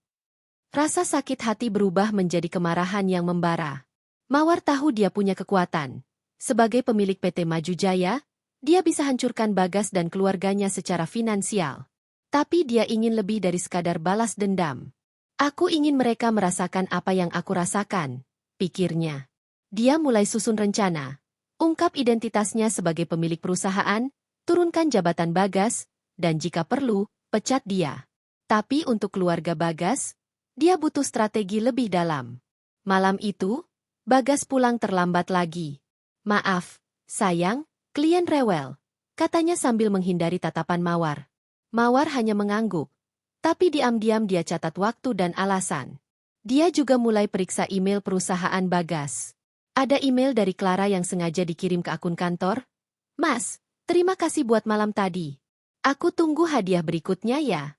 Rasa sakit hati berubah menjadi kemarahan yang membara. Mawar tahu dia punya kekuatan. Sebagai pemilik PT Maju Jaya, dia bisa hancurkan Bagas dan keluarganya secara finansial. Tapi dia ingin lebih dari sekadar balas dendam. Aku ingin mereka merasakan apa yang aku rasakan, pikirnya. Dia mulai susun rencana. Ungkap identitasnya sebagai pemilik perusahaan, turunkan jabatan Bagas, dan jika perlu, pecat dia. Tapi untuk keluarga Bagas, dia butuh strategi lebih dalam. Malam itu, Bagas pulang terlambat lagi. Maaf, sayang, klien rewel, katanya sambil menghindari tatapan Mawar. Mawar hanya mengangguk. Tapi diam-diam dia catat waktu dan alasan. Dia juga mulai periksa email perusahaan Bagas. Ada email dari Clara yang sengaja dikirim ke akun kantor. Mas, terima kasih buat malam tadi. Aku tunggu hadiah berikutnya ya.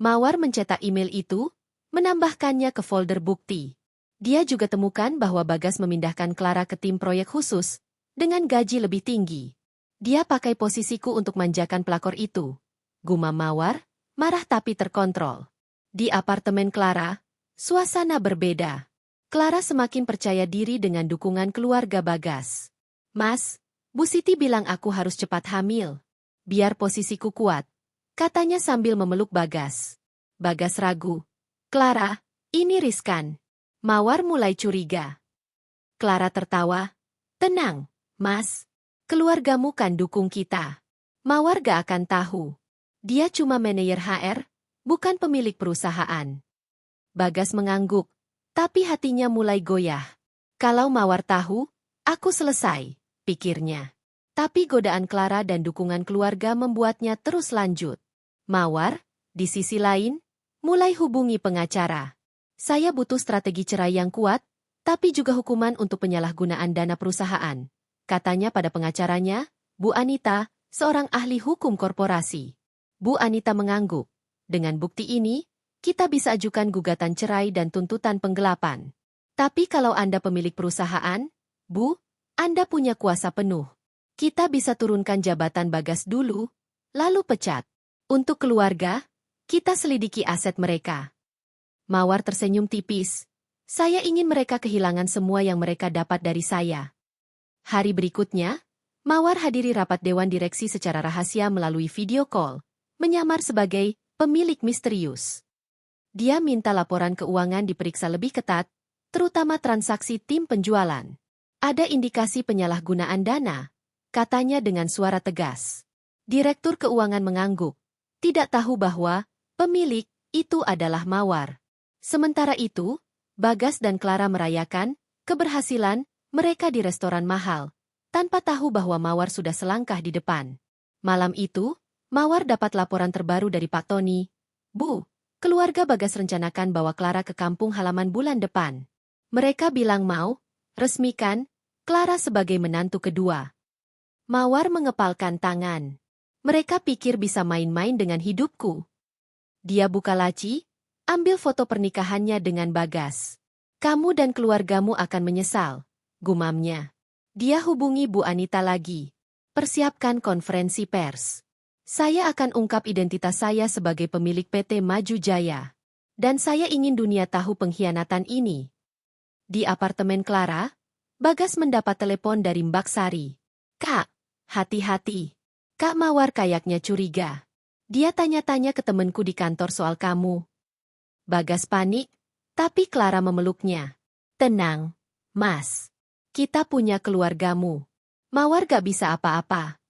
Mawar mencetak email itu, menambahkannya ke folder bukti. Dia juga temukan bahwa Bagas memindahkan Clara ke tim proyek khusus, dengan gaji lebih tinggi. Dia pakai posisiku untuk manjakan pelakor itu. Gumam Mawar, marah tapi terkontrol. Di apartemen Clara, suasana berbeda. Clara semakin percaya diri dengan dukungan keluarga Bagas. Mas, Bu Siti bilang aku harus cepat hamil. Biar posisiku kuat, katanya sambil memeluk Bagas. Bagas ragu. Clara, ini riskan. Mawar mulai curiga. Clara tertawa. Tenang, Mas. Keluargamu kan dukung kita. Mawar gak akan tahu. Dia cuma manajer HR, bukan pemilik perusahaan. Bagas mengangguk, tapi hatinya mulai goyah. Kalau Mawar tahu, aku selesai, pikirnya. Tapi godaan Clara dan dukungan keluarga membuatnya terus lanjut. Mawar, di sisi lain, mulai hubungi pengacara. Saya butuh strategi cerai yang kuat, tapi juga hukuman untuk penyalahgunaan dana perusahaan. Katanya pada pengacaranya, Bu Anita, seorang ahli hukum korporasi. Bu Anita mengangguk. Dengan bukti ini, kita bisa ajukan gugatan cerai dan tuntutan penggelapan. Tapi kalau Anda pemilik perusahaan, Bu, Anda punya kuasa penuh. Kita bisa turunkan jabatan Bagas dulu, lalu pecat. Untuk keluarga, kita selidiki aset mereka. Mawar tersenyum tipis. Saya ingin mereka kehilangan semua yang mereka dapat dari saya. Hari berikutnya, Mawar hadiri rapat dewan direksi secara rahasia melalui video call, menyamar sebagai pemilik misterius. Dia minta laporan keuangan diperiksa lebih ketat, terutama transaksi tim penjualan. Ada indikasi penyalahgunaan dana, katanya dengan suara tegas. Direktur keuangan mengangguk, tidak tahu bahwa pemilik itu adalah Mawar. Sementara itu, Bagas dan Clara merayakan keberhasilan mereka di restoran mahal, tanpa tahu bahwa Mawar sudah selangkah di depan. Malam itu, Mawar dapat laporan terbaru dari Pak Tony. Bu, keluarga Bagas rencanakan bawa Clara ke kampung halaman bulan depan. Mereka bilang mau resmikan Clara sebagai menantu kedua. Mawar mengepalkan tangan. Mereka pikir bisa main-main dengan hidupku. Dia buka laci, ambil foto pernikahannya dengan Bagas. Kamu dan keluargamu akan menyesal, gumamnya. Dia hubungi Bu Anita lagi. Persiapkan konferensi pers. Saya akan ungkap identitas saya sebagai pemilik PT Maju Jaya. Dan saya ingin dunia tahu pengkhianatan ini. Di apartemen Clara, Bagas mendapat telepon dari Mbak Sari. Kak, hati-hati. Kak Mawar kayaknya curiga. Dia tanya-tanya ke temenku di kantor soal kamu. Bagas panik, tapi Clara memeluknya. Tenang, Mas. Kita punya keluargamu. Mawar gak bisa apa-apa.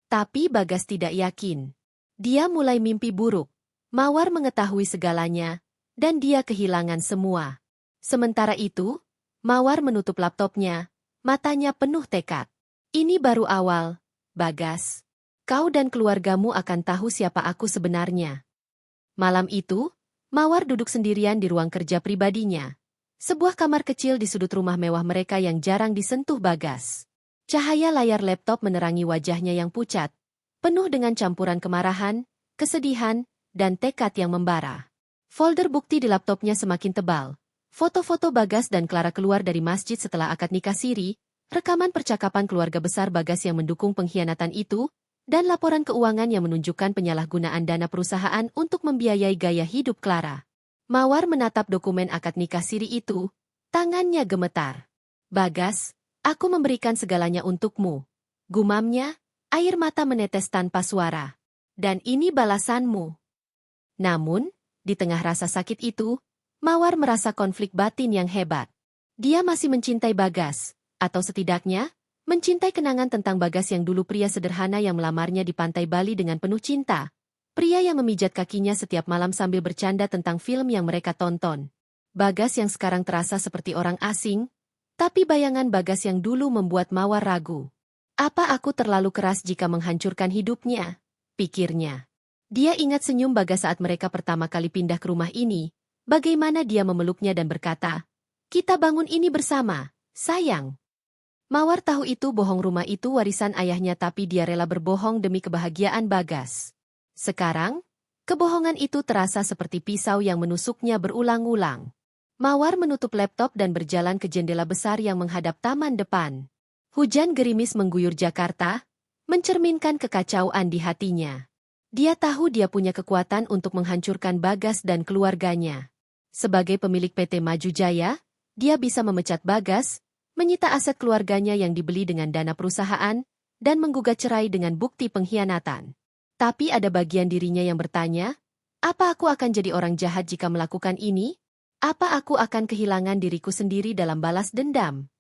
Tapi Bagas tidak yakin. Dia mulai mimpi buruk. Mawar mengetahui segalanya, dan dia kehilangan semua. Sementara itu, Mawar menutup laptopnya, matanya penuh tekad. Ini baru awal, Bagas. Kau dan keluargamu akan tahu siapa aku sebenarnya. Malam itu, Mawar duduk sendirian di ruang kerja pribadinya. Sebuah kamar kecil di sudut rumah mewah mereka yang jarang disentuh Bagas. Cahaya layar laptop menerangi wajahnya yang pucat, penuh dengan campuran kemarahan, kesedihan, dan tekad yang membara. Folder bukti di laptopnya semakin tebal. Foto-foto Bagas dan Clara keluar dari masjid setelah akad nikah siri, rekaman percakapan keluarga besar Bagas yang mendukung pengkhianatan itu, dan laporan keuangan yang menunjukkan penyalahgunaan dana perusahaan untuk membiayai gaya hidup Clara. Mawar menatap dokumen akad nikah siri itu, tangannya gemetar. Bagas, aku memberikan segalanya untukmu. Gumamnya, air mata menetes tanpa suara. Dan ini balasanmu. Namun, di tengah rasa sakit itu, Mawar merasa konflik batin yang hebat. Dia masih mencintai Bagas, atau setidaknya, mencintai kenangan tentang Bagas yang dulu pria sederhana yang melamarnya di pantai Bali dengan penuh cinta. Pria yang memijat kakinya setiap malam sambil bercanda tentang film yang mereka tonton. Bagas yang sekarang terasa seperti orang asing, tapi bayangan Bagas yang dulu membuat Mawar ragu. Apa aku terlalu keras jika menghancurkan hidupnya? Pikirnya. Dia ingat senyum Bagas saat mereka pertama kali pindah ke rumah ini, bagaimana dia memeluknya dan berkata, "Kita bangun ini bersama, sayang." Mawar tahu itu bohong, rumah itu warisan ayahnya, tapi dia rela berbohong demi kebahagiaan Bagas. Sekarang, kebohongan itu terasa seperti pisau yang menusuknya berulang-ulang. Mawar menutup laptop dan berjalan ke jendela besar yang menghadap taman depan. Hujan gerimis mengguyur Jakarta, mencerminkan kekacauan di hatinya. Dia tahu dia punya kekuatan untuk menghancurkan Bagas dan keluarganya. Sebagai pemilik PT Maju Jaya, dia bisa memecat Bagas, menyita aset keluarganya yang dibeli dengan dana perusahaan, dan menggugat cerai dengan bukti pengkhianatan. Tapi ada bagian dirinya yang bertanya, apa aku akan jadi orang jahat jika melakukan ini? Apa aku akan kehilangan diriku sendiri dalam balas dendam?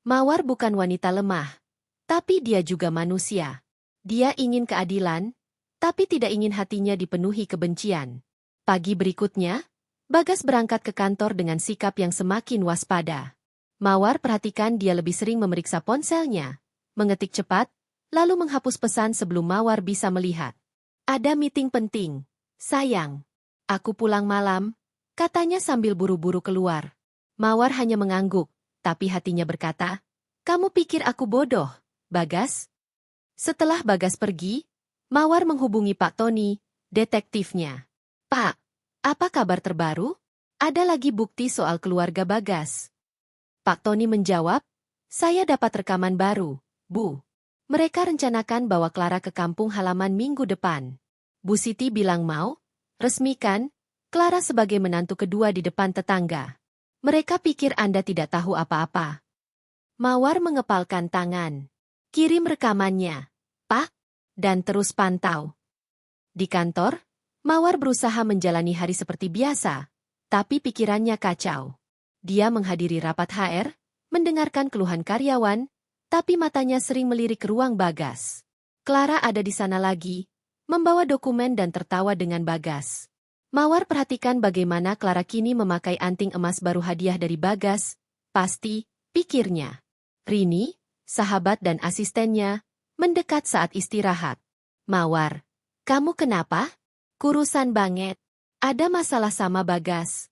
Mawar bukan wanita lemah, tapi dia juga manusia. Dia ingin keadilan, tapi tidak ingin hatinya dipenuhi kebencian. Pagi berikutnya, Bagas berangkat ke kantor dengan sikap yang semakin waspada. Mawar perhatikan dia lebih sering memeriksa ponselnya, mengetik cepat, lalu menghapus pesan sebelum Mawar bisa melihat. Ada meeting penting. Sayang, aku pulang malam, katanya sambil buru-buru keluar. Mawar hanya mengangguk, tapi hatinya berkata, kamu pikir aku bodoh, Bagas? Setelah Bagas pergi, Mawar menghubungi Pak Tony, detektifnya. Pak, apa kabar terbaru? Ada lagi bukti soal keluarga Bagas. Pak Tony menjawab, saya dapat rekaman baru, Bu. Mereka rencanakan bawa Clara ke kampung halaman minggu depan. Bu Siti bilang mau resmikan Clara sebagai menantu kedua di depan tetangga. Mereka pikir Anda tidak tahu apa-apa. Mawar mengepalkan tangan. Kirim rekamannya, Pak, dan terus pantau. Di kantor, Mawar berusaha menjalani hari seperti biasa, tapi pikirannya kacau. Dia menghadiri rapat HR, mendengarkan keluhan karyawan, tapi matanya sering melirik ke ruang Bagas. Clara ada di sana lagi, membawa dokumen dan tertawa dengan Bagas. Mawar perhatikan bagaimana Clara kini memakai anting emas baru hadiah dari Bagas. Pasti, pikirnya. Rini, sahabat dan asistennya, mendekat saat istirahat. Mawar, kamu kenapa? Kurusan banget. Ada masalah sama Bagas.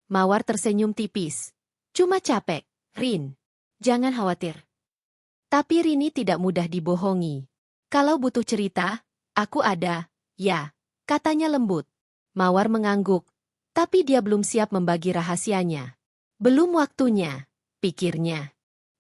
Mawar tersenyum tipis. Cuma capek, Rin. Jangan khawatir. Tapi Rini tidak mudah dibohongi. Kalau butuh cerita, aku ada, ya, katanya lembut. Mawar mengangguk, tapi dia belum siap membagi rahasianya. Belum waktunya, pikirnya.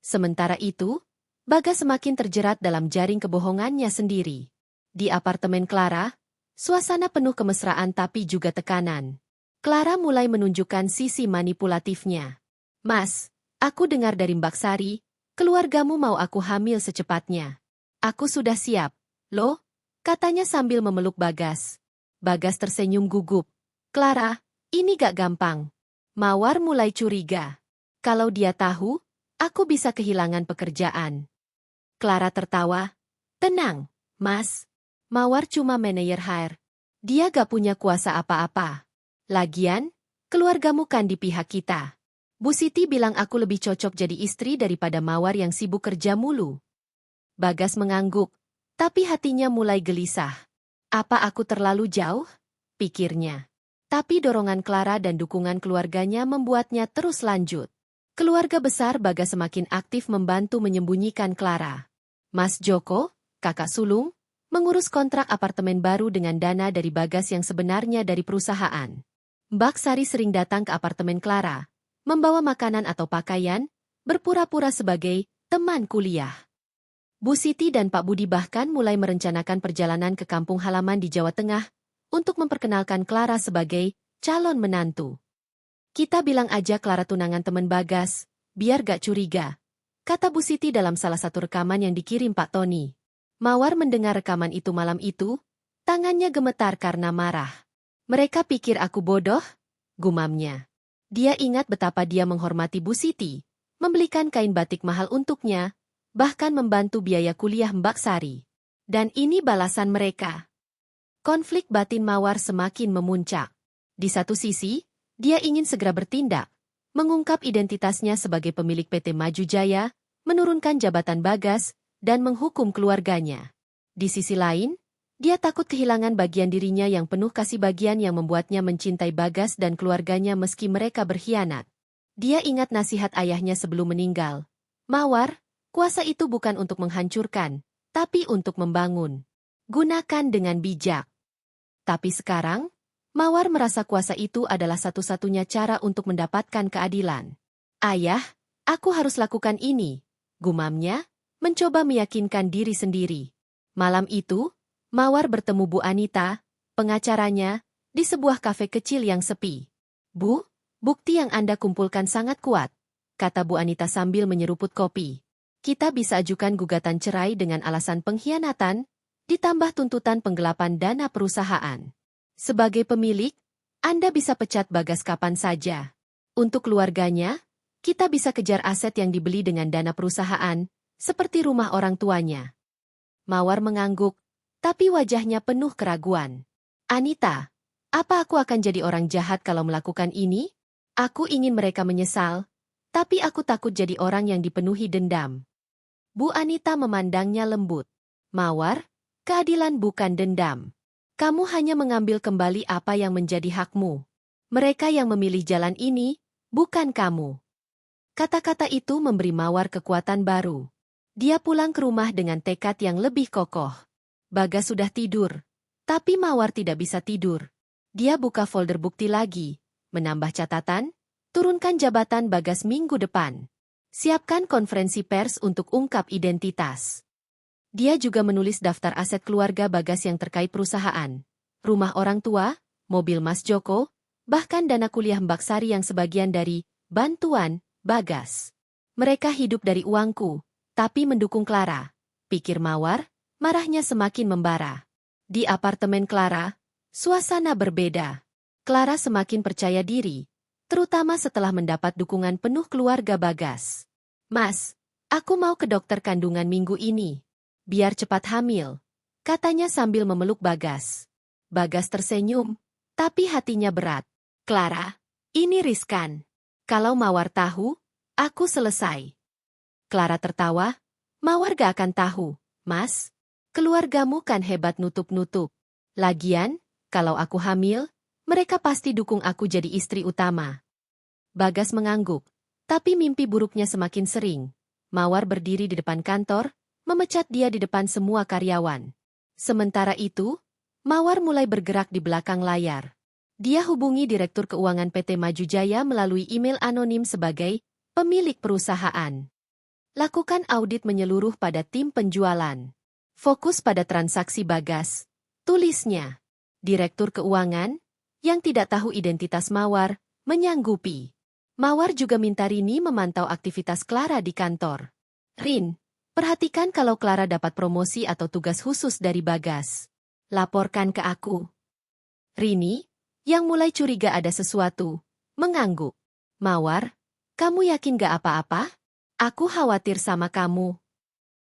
Sementara itu, Bagas semakin terjerat dalam jaring kebohongannya sendiri. Di apartemen Clara, suasana penuh kemesraan tapi juga tekanan. Clara mulai menunjukkan sisi manipulatifnya. Mas, aku dengar dari Mbak Sari, keluargamu mau aku hamil secepatnya. Aku sudah siap, loh, katanya sambil memeluk Bagas. Bagas tersenyum gugup. Clara, ini gak gampang. Mawar mulai curiga. Kalau dia tahu, aku bisa kehilangan pekerjaan. Clara tertawa. Tenang, Mas. Mawar cuma manajer HR. Dia gak punya kuasa apa-apa. Lagian, keluargamu kan di pihak kita. Bu Siti bilang aku lebih cocok jadi istri daripada Mawar yang sibuk kerja mulu. Bagas mengangguk, tapi hatinya mulai gelisah. Apa aku terlalu jauh? Pikirnya. Tapi dorongan Clara dan dukungan keluarganya membuatnya terus lanjut. Keluarga besar Bagas semakin aktif membantu menyembunyikan Clara. Mas Joko, kakak sulung, mengurus kontrak apartemen baru dengan dana dari Bagas yang sebenarnya dari perusahaan. Mbak Sari sering datang ke apartemen Clara, membawa makanan atau pakaian, berpura-pura sebagai teman kuliah. Bu Siti dan Pak Budi bahkan mulai merencanakan perjalanan ke kampung halaman di Jawa Tengah untuk memperkenalkan Clara sebagai calon menantu. Kita bilang aja Clara tunangan teman Bagas, biar gak curiga, kata Bu Siti dalam salah satu rekaman yang dikirim Pak Tony. Mawar mendengar rekaman itu malam itu, tangannya gemetar karena marah. Mereka pikir aku bodoh, gumamnya. Dia ingat betapa dia menghormati Bu Siti, membelikan kain batik mahal untuknya, bahkan membantu biaya kuliah Mbak Sari. Dan ini balasan mereka. Konflik batin Mawar semakin memuncak. Di satu sisi, dia ingin segera bertindak, mengungkap identitasnya sebagai pemilik PT Maju Jaya, menurunkan jabatan Bagas, dan menghukum keluarganya. Di sisi lain, dia takut kehilangan bagian dirinya yang penuh kasih bagian yang membuatnya mencintai Bagas dan keluarganya meski mereka berkhianat. Dia ingat nasihat ayahnya sebelum meninggal. Mawar, kuasa itu bukan untuk menghancurkan, tapi untuk membangun. Gunakan dengan bijak. Tapi sekarang, Mawar merasa kuasa itu adalah satu-satunya cara untuk mendapatkan keadilan. Ayah, aku harus lakukan ini, gumamnya, mencoba meyakinkan diri sendiri. Malam itu, Mawar bertemu Bu Anita, pengacaranya, di sebuah kafe kecil yang sepi. Bu, bukti yang Anda kumpulkan sangat kuat, kata Bu Anita sambil menyeruput kopi. Kita bisa ajukan gugatan cerai dengan alasan pengkhianatan, ditambah tuntutan penggelapan dana perusahaan. Sebagai pemilik, Anda bisa pecat Bagas kapan saja. Untuk keluarganya, kita bisa kejar aset yang dibeli dengan dana perusahaan, seperti rumah orang tuanya. Mawar mengangguk, tapi wajahnya penuh keraguan. Anita, apa aku akan jadi orang jahat kalau melakukan ini? Aku ingin mereka menyesal, tapi aku takut jadi orang yang dipenuhi dendam. Bu Anita memandangnya lembut. Mawar, keadilan bukan dendam. Kamu hanya mengambil kembali apa yang menjadi hakmu. Mereka yang memilih jalan ini, bukan kamu. Kata-kata itu memberi Mawar kekuatan baru. Dia pulang ke rumah dengan tekad yang lebih kokoh. Bagas sudah tidur, tapi Mawar tidak bisa tidur. Dia buka folder bukti lagi, menambah catatan, turunkan jabatan Bagas minggu depan. Siapkan konferensi pers untuk ungkap identitas. Dia juga menulis daftar aset keluarga Bagas yang terkait perusahaan, rumah orang tua, mobil Mas Joko, bahkan dana kuliah Mbak Sari yang sebagian dari bantuan Bagas. Mereka hidup dari uangku, tapi mendukung Clara, pikir Mawar, marahnya semakin membara. Di apartemen Clara, suasana berbeda. Clara semakin percaya diri, terutama setelah mendapat dukungan penuh keluarga Bagas. Mas, aku mau ke dokter kandungan minggu ini. Biar cepat hamil, katanya sambil memeluk Bagas. Bagas tersenyum, tapi hatinya berat. Clara, ini riskan. Kalau Mawar tahu, aku selesai. Clara tertawa, Mawar gak akan tahu, Mas. Keluargamu kan hebat nutup-nutup. Lagian, kalau aku hamil, mereka pasti dukung aku jadi istri utama. Bagas mengangguk, tapi mimpi buruknya semakin sering. Mawar berdiri di depan kantor, memecat dia di depan semua karyawan. Sementara itu, Mawar mulai bergerak di belakang layar. Dia hubungi Direktur Keuangan PT Maju Jaya melalui email anonim sebagai pemilik perusahaan. Lakukan audit menyeluruh pada tim penjualan. Fokus pada transaksi Bagas, tulisnya. Direktur Keuangan, yang tidak tahu identitas Mawar, menyanggupi. Mawar juga minta Rini memantau aktivitas Clara di kantor. Rin, perhatikan kalau Clara dapat promosi atau tugas khusus dari Bagas. Laporkan ke aku. Rini, yang mulai curiga ada sesuatu, mengangguk. Mawar, kamu yakin gak apa-apa? Aku khawatir sama kamu.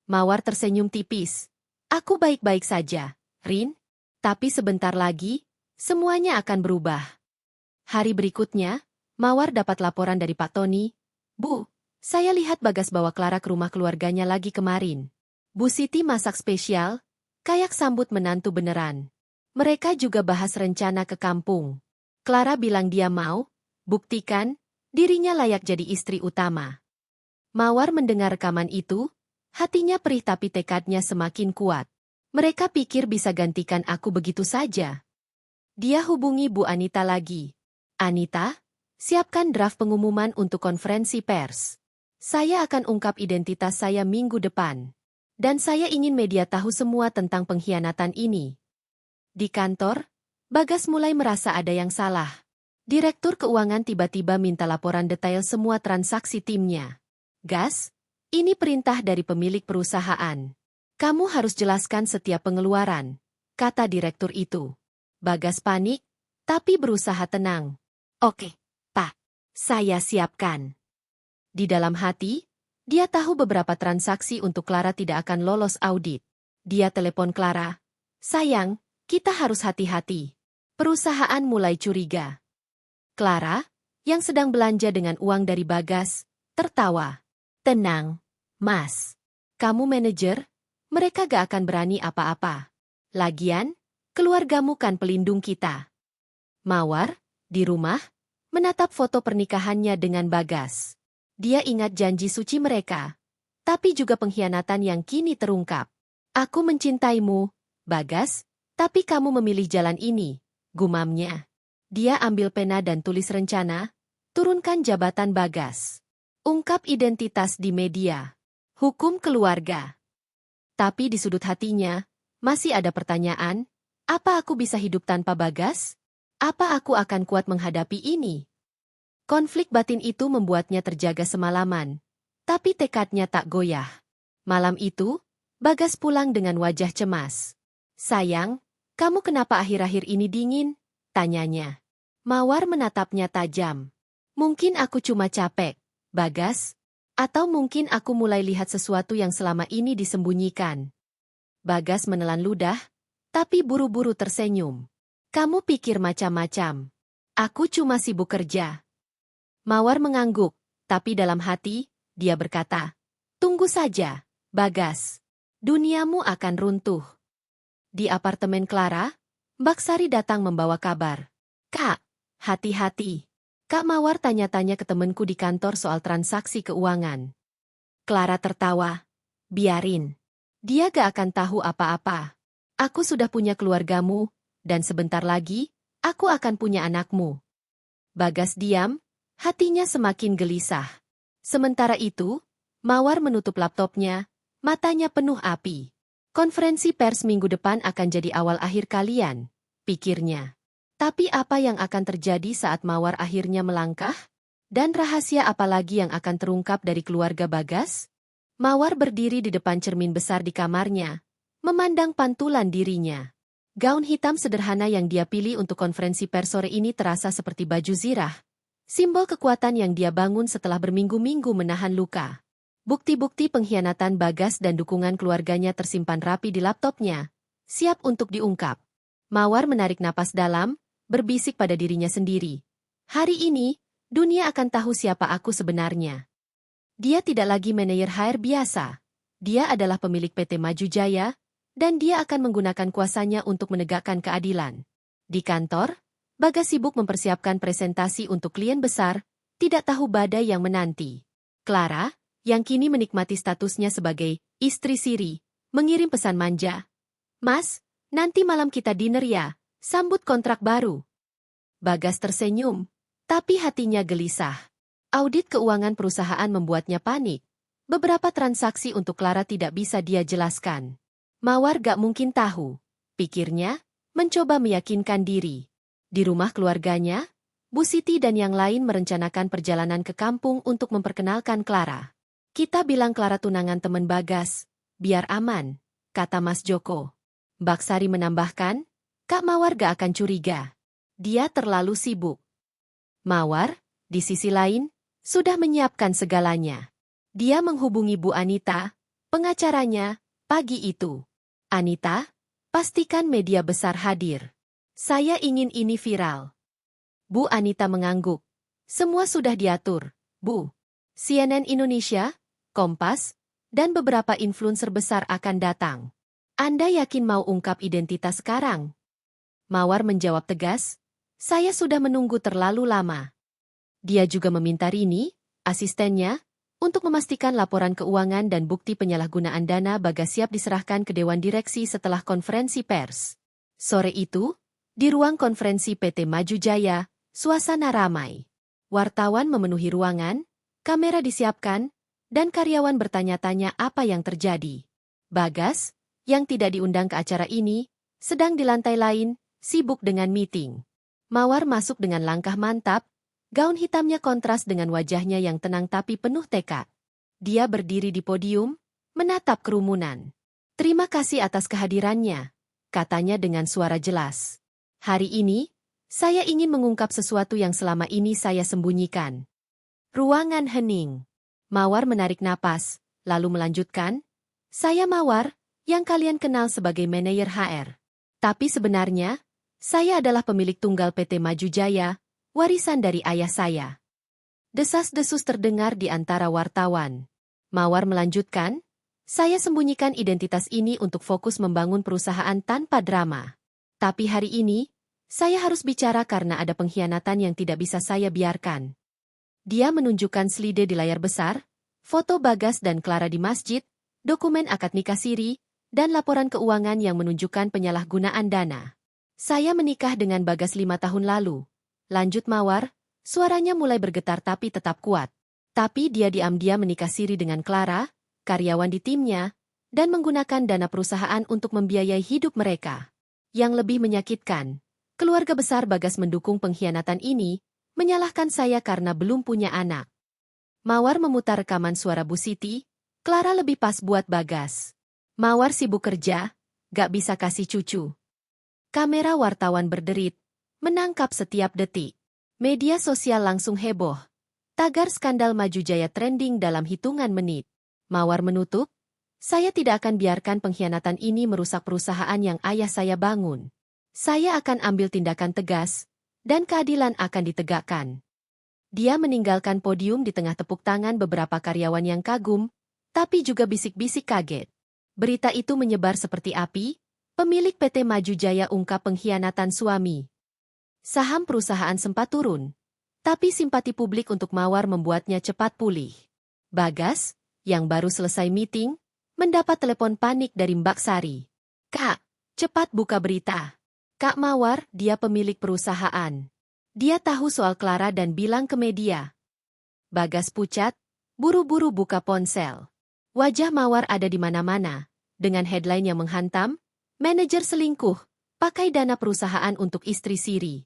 Mawar tersenyum tipis. Aku baik-baik saja, Rin. Tapi sebentar lagi, semuanya akan berubah. Hari berikutnya, Mawar dapat laporan dari Pak Tony. Bu, saya lihat Bagas bawa Clara ke rumah keluarganya lagi kemarin. Bu Siti masak spesial, kayak sambut menantu beneran. Mereka juga bahas rencana ke kampung. Clara bilang dia mau, buktikan, dirinya layak jadi istri utama. Mawar mendengar rekaman itu, hatinya perih tapi tekadnya semakin kuat. Mereka pikir bisa gantikan aku begitu saja. Dia hubungi Bu Anita lagi. Anita, siapkan draft pengumuman untuk konferensi pers. Saya akan ungkap identitas saya minggu depan. Dan saya ingin media tahu semua tentang pengkhianatan ini. Di kantor, Bagas mulai merasa ada yang salah. Direktur keuangan tiba-tiba minta laporan detail semua transaksi timnya. Gas, ini perintah dari pemilik perusahaan. Kamu harus jelaskan setiap pengeluaran, kata direktur itu. Bagas panik, tapi berusaha tenang. Oke, Pak. Saya siapkan. Di dalam hati, dia tahu beberapa transaksi untuk Clara tidak akan lolos audit. Dia telepon Clara. Sayang, kita harus hati-hati. Perusahaan mulai curiga. Clara, yang sedang belanja dengan uang dari Bagas, tertawa. Tenang, Mas. Kamu manajer, mereka gak akan berani apa-apa. Lagian, keluargamu kan pelindung kita. Mawar, di rumah, menatap foto pernikahannya dengan Bagas. Dia ingat janji suci mereka, tapi juga pengkhianatan yang kini terungkap. Aku mencintaimu, Bagas, tapi kamu memilih jalan ini, gumamnya. Dia ambil pena dan tulis rencana, turunkan jabatan Bagas. Ungkap identitas di media. Hukum keluarga. Tapi di sudut hatinya, masih ada pertanyaan, apa aku bisa hidup tanpa Bagas? Apa aku akan kuat menghadapi ini? Konflik batin itu membuatnya terjaga semalaman, tapi tekadnya tak goyah. Malam itu, Bagas pulang dengan wajah cemas. Sayang, kamu kenapa akhir-akhir ini dingin? Tanyanya. Mawar menatapnya tajam. Mungkin aku cuma capek, Bagas. Atau mungkin aku mulai lihat sesuatu yang selama ini disembunyikan. Bagas menelan ludah, tapi buru-buru tersenyum. Kamu pikir macam-macam. Aku cuma sibuk kerja. Mawar mengangguk, tapi dalam hati, dia berkata, tunggu saja, Bagas. Duniamu akan runtuh. Di apartemen Clara, Mbak Sari datang membawa kabar. Kak, hati-hati. Kak Mawar tanya-tanya ke temanku di kantor soal transaksi keuangan. Clara tertawa. Biarin. Dia gak akan tahu apa-apa. Aku sudah punya keluargamu, dan sebentar lagi, aku akan punya anakmu. Bagas diam, hatinya semakin gelisah. Sementara itu, Mawar menutup laptopnya, matanya penuh api. Konferensi pers minggu depan akan jadi awal akhir kalian, pikirnya. Tapi apa yang akan terjadi saat Mawar akhirnya melangkah? Dan rahasia apa lagi yang akan terungkap dari keluarga Bagas? Mawar berdiri di depan cermin besar di kamarnya, memandang pantulan dirinya. Gaun hitam sederhana yang dia pilih untuk konferensi pers sore ini terasa seperti baju zirah. Simbol kekuatan yang dia bangun setelah berminggu-minggu menahan luka. Bukti-bukti pengkhianatan Bagas dan dukungan keluarganya tersimpan rapi di laptopnya, siap untuk diungkap. Mawar menarik napas dalam, berbisik pada dirinya sendiri. Hari ini, dunia akan tahu siapa aku sebenarnya. Dia tidak lagi manajer HR biasa. Dia adalah pemilik PT Maju Jaya, dan dia akan menggunakan kuasanya untuk menegakkan keadilan. Di kantor, Bagas sibuk mempersiapkan presentasi untuk klien besar, tidak tahu badai yang menanti. Clara, yang kini menikmati statusnya sebagai istri siri, mengirim pesan manja. Mas, nanti malam kita dinner ya. Sambut kontrak baru. Bagas tersenyum, tapi hatinya gelisah. Audit keuangan perusahaan membuatnya panik. Beberapa transaksi untuk Clara tidak bisa dia jelaskan. Mawar gak mungkin tahu, pikirnya, mencoba meyakinkan diri. Di rumah keluarganya, Bu Siti dan yang lain merencanakan perjalanan ke kampung untuk memperkenalkan Clara. Kita bilang Clara tunangan teman Bagas, biar aman, kata Mas Joko. Mbak Sari menambahkan, Kak Mawar gak akan curiga. Dia terlalu sibuk. Mawar, di sisi lain, sudah menyiapkan segalanya. Dia menghubungi Bu Anita, pengacaranya, pagi itu. Anita, pastikan media besar hadir. Saya ingin ini viral. Bu Anita mengangguk. Semua sudah diatur, Bu. CNN Indonesia, Kompas, dan beberapa influencer besar akan datang. Anda yakin mau ungkap identitas sekarang? Mawar menjawab tegas, saya sudah menunggu terlalu lama. Dia juga meminta Rini, asistennya, untuk memastikan laporan keuangan dan bukti penyalahgunaan dana Bagas siap diserahkan ke Dewan Direksi setelah konferensi pers. Sore itu, di ruang konferensi PT Maju Jaya, suasana ramai. Wartawan memenuhi ruangan, kamera disiapkan, dan karyawan bertanya-tanya apa yang terjadi. Bagas, yang tidak diundang ke acara ini, sedang di lantai lain, sibuk dengan meeting. Mawar masuk dengan langkah mantap, gaun hitamnya kontras dengan wajahnya yang tenang tapi penuh tekad. Dia berdiri di podium, menatap kerumunan. "Terima kasih atas kehadirannya," katanya dengan suara jelas. "Hari ini, saya ingin mengungkap sesuatu yang selama ini saya sembunyikan." Ruangan hening. Mawar menarik napas, lalu melanjutkan, "Saya Mawar, yang kalian kenal sebagai manajer HR. Tapi sebenarnya, saya adalah pemilik tunggal PT Maju Jaya, warisan dari ayah saya." Desas-desus terdengar di antara wartawan. Mawar melanjutkan, "Saya sembunyikan identitas ini untuk fokus membangun perusahaan tanpa drama. Tapi hari ini, saya harus bicara karena ada pengkhianatan yang tidak bisa saya biarkan." Dia menunjukkan slide di layar besar, foto Bagas dan Clara di masjid, dokumen akad nikah siri, dan laporan keuangan yang menunjukkan penyalahgunaan dana. "Saya menikah dengan Bagas 5 tahun lalu," lanjut Mawar, suaranya mulai bergetar tapi tetap kuat. "Tapi dia diam-diam menikah siri dengan Clara, karyawan di timnya, dan menggunakan dana perusahaan untuk membiayai hidup mereka. Yang lebih menyakitkan, keluarga besar Bagas mendukung pengkhianatan ini, menyalahkan saya karena belum punya anak." Mawar memutar rekaman suara Bu Siti, "Clara lebih pas buat Bagas. Mawar sibuk kerja, gak bisa kasih cucu." Kamera wartawan berderit, menangkap setiap detik. Media sosial langsung heboh. Tagar skandal Maju Jaya trending dalam hitungan menit. Mawar menutup, "Saya tidak akan biarkan pengkhianatan ini merusak perusahaan yang ayah saya bangun. Saya akan ambil tindakan tegas, dan keadilan akan ditegakkan." Dia meninggalkan podium di tengah tepuk tangan beberapa karyawan yang kagum, tapi juga bisik-bisik kaget. Berita itu menyebar seperti api, pemilik PT Maju Jaya ungkap pengkhianatan suami. Saham perusahaan sempat turun, tapi simpati publik untuk Mawar membuatnya cepat pulih. Bagas, yang baru selesai meeting, mendapat telepon panik dari Mbak Sari. "Kak, cepat buka berita. Kak Mawar, dia pemilik perusahaan. Dia tahu soal Clara dan bilang ke media." Bagas pucat, buru-buru buka ponsel. Wajah Mawar ada di mana-mana, dengan headline yang menghantam, "Manajer selingkuh, pakai dana perusahaan untuk istri siri."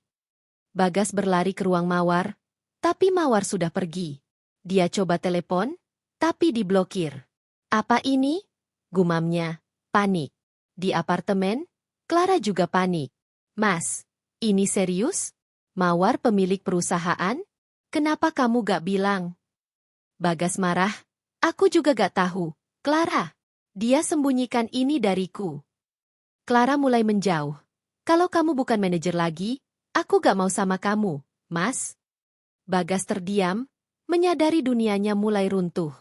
Bagas berlari ke ruang Mawar, tapi Mawar sudah pergi. Dia coba telepon, tapi diblokir. "Apa ini?" gumamnya, panik. Di apartemen, Clara juga panik. "Mas, ini serius? Mawar pemilik perusahaan? Kenapa kamu gak bilang?" Bagas marah, "Aku juga gak tahu, Clara. Dia sembunyikan ini dariku." Clara mulai menjauh. "Kalau kamu bukan manajer lagi, aku gak mau sama kamu, Mas." Bagas terdiam, menyadari dunianya mulai runtuh.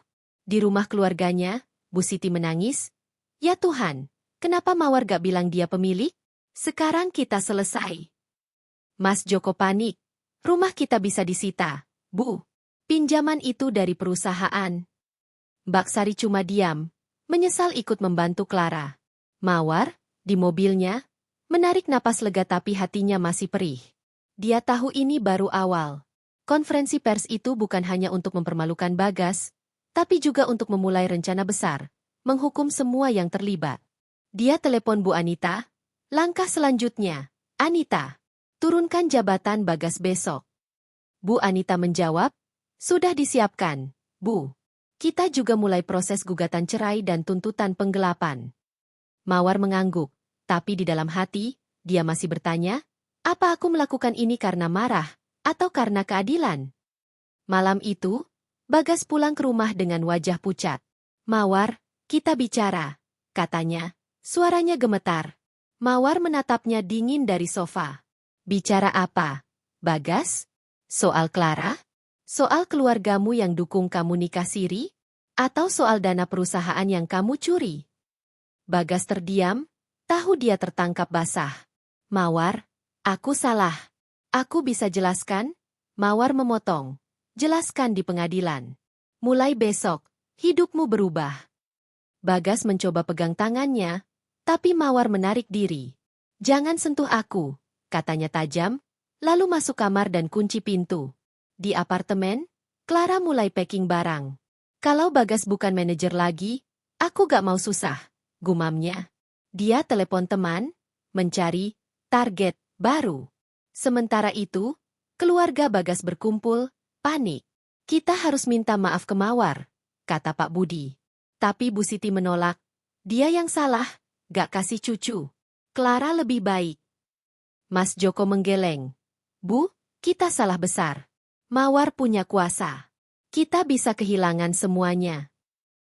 Di rumah keluarganya, Bu Siti menangis, "Ya Tuhan, kenapa Mawar gak bilang dia pemilik? Sekarang kita selesai." Mas Joko panik, "Rumah kita bisa disita, Bu. Pinjaman itu dari perusahaan." Mbak Sari cuma diam, menyesal ikut membantu Clara. Mawar, di mobilnya, menarik napas lega tapi hatinya masih perih. Dia tahu ini baru awal. Konferensi pers itu bukan hanya untuk mempermalukan Bagas, tapi juga untuk memulai rencana besar, menghukum semua yang terlibat. Dia telepon Bu Anita, "Langkah selanjutnya, Anita, turunkan jabatan Bagas besok." Bu Anita menjawab, "Sudah disiapkan, Bu. Kita juga mulai proses gugatan cerai dan tuntutan penggelapan." Mawar mengangguk, tapi di dalam hati, dia masih bertanya, "Apa aku melakukan ini karena marah, atau karena keadilan?" Malam itu, Bagas pulang ke rumah dengan wajah pucat. "Mawar, kita bicara," katanya. Suaranya gemetar. Mawar menatapnya dingin dari sofa. "Bicara apa, Bagas? Soal Clara? Soal keluargamu yang dukung kamu nikah siri? Atau soal dana perusahaan yang kamu curi?" Bagas terdiam, tahu dia tertangkap basah. "Mawar, aku salah. Aku bisa jelaskan?" Mawar memotong. "Jelaskan di pengadilan. Mulai besok, hidupmu berubah." Bagas mencoba pegang tangannya, tapi Mawar menarik diri. "Jangan sentuh aku," katanya tajam, lalu masuk kamar dan kunci pintu. Di apartemen, Clara mulai packing barang. "Kalau Bagas bukan manajer lagi, aku gak mau susah, gumamnya. Dia telepon teman, mencari target baru. Sementara itu, keluarga Bagas berkumpul, panik. Kita harus minta maaf ke Mawar, kata Pak Budi. Tapi Bu Siti menolak. Dia yang salah, gak kasih cucu. Clara lebih baik. Mas Joko menggeleng. Bu, kita salah besar. Mawar punya kuasa. Kita bisa kehilangan semuanya.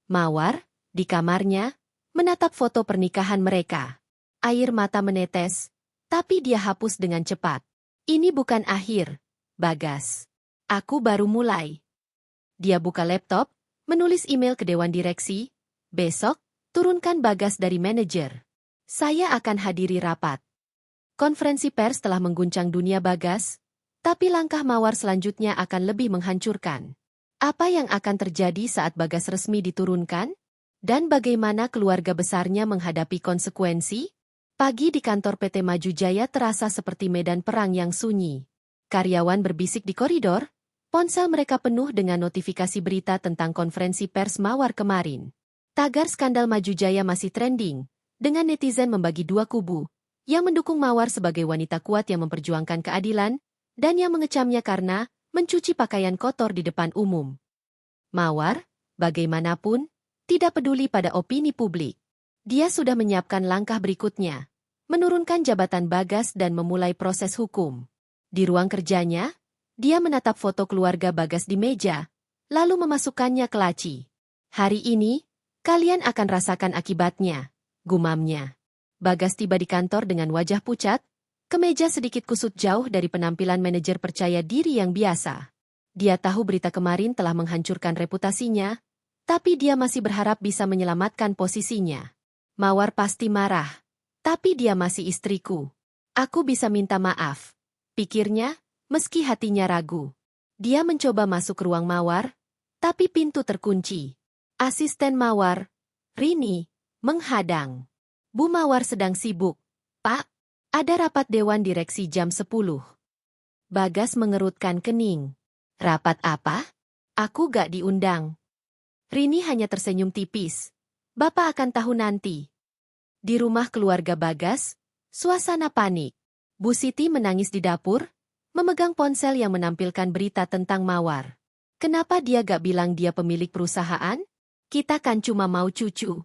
Mawar, di kamarnya, menatap foto pernikahan mereka. Air mata menetes, tapi dia hapus dengan cepat. Ini bukan akhir, Bagas. Aku baru mulai. Dia buka laptop, menulis email ke Dewan Direksi. Besok, turunkan Bagas dari manajer. Saya akan hadiri rapat. Konferensi pers telah mengguncang dunia Bagas, tapi langkah Mawar selanjutnya akan lebih menghancurkan. Apa yang akan terjadi saat Bagas resmi diturunkan? Dan bagaimana keluarga besarnya menghadapi konsekuensi? Pagi di kantor PT Maju Jaya terasa seperti medan perang yang sunyi. Karyawan berbisik di koridor, ponsel mereka penuh dengan notifikasi berita tentang konferensi pers Mawar kemarin. Tagar skandal Maju Jaya masih trending, dengan netizen membagi dua kubu, yang mendukung Mawar sebagai wanita kuat yang memperjuangkan keadilan, dan yang mengecamnya karena mencuci pakaian kotor di depan umum. Mawar, bagaimanapun, tidak peduli pada opini publik. Dia sudah menyiapkan langkah berikutnya, menurunkan jabatan Bagas dan memulai proses hukum. Di ruang kerjanya, dia menatap foto keluarga Bagas di meja, lalu memasukkannya ke laci. Hari ini, kalian akan rasakan akibatnya, gumamnya. Bagas tiba di kantor dengan wajah pucat, kemeja sedikit kusut jauh dari penampilan manajer percaya diri yang biasa. Dia tahu berita kemarin telah menghancurkan reputasinya, tapi dia masih berharap bisa menyelamatkan posisinya. Mawar pasti marah, tapi dia masih istriku. Aku bisa minta maaf, pikirnya, meski hatinya ragu. Dia mencoba masuk ke ruang Mawar, tapi pintu terkunci. Asisten Mawar, Rini, menghadang. Bu Mawar sedang sibuk. Pak, ada rapat Dewan Direksi jam 10. Bagas mengerutkan kening. Rapat apa? Aku gak diundang. Rini hanya tersenyum tipis. Bapak akan tahu nanti. Di rumah keluarga Bagas, suasana panik. Bu Siti menangis di dapur, memegang ponsel yang menampilkan berita tentang Mawar. Kenapa dia gak bilang dia pemilik perusahaan? Kita kan cuma mau cucu.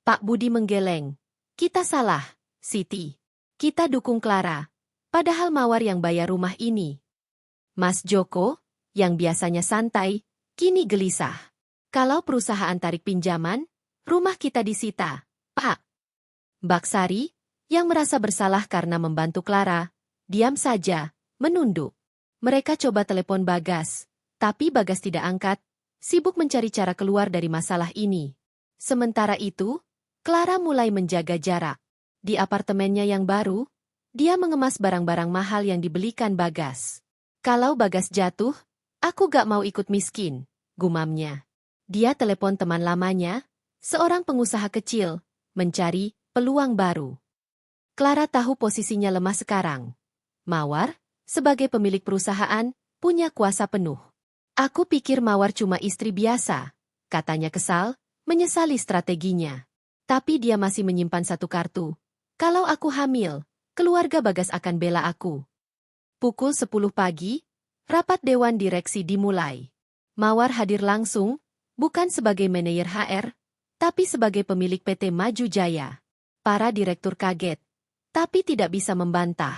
Pak Budi menggeleng. Kita salah, Siti. Kita dukung Clara. Padahal Mawar yang bayar rumah ini. Mas Joko, yang biasanya santai, kini gelisah. Kalau perusahaan tarik pinjaman, rumah kita disita, Pak. Mbak Sari, yang merasa bersalah karena membantu Clara, diam saja, menunduk. Mereka coba telepon Bagas, tapi Bagas tidak angkat, sibuk mencari cara keluar dari masalah ini. Sementara itu, Clara mulai menjaga jarak. Di apartemennya yang baru, dia mengemas barang-barang mahal yang dibelikan Bagas. Kalau Bagas jatuh, aku gak mau ikut miskin, gumamnya. Dia telepon teman lamanya, seorang pengusaha kecil, mencari peluang baru. Clara tahu posisinya lemah sekarang. Mawar, sebagai pemilik perusahaan, punya kuasa penuh. Aku pikir Mawar cuma istri biasa, katanya kesal, menyesali strateginya. Tapi dia masih menyimpan satu kartu. Kalau aku hamil, keluarga Bagas akan bela aku. Pukul 10 pagi, rapat Dewan Direksi dimulai. Mawar hadir langsung, bukan sebagai manajer HR, tapi sebagai pemilik PT Maju Jaya. Para direktur kaget, tapi tidak bisa membantah.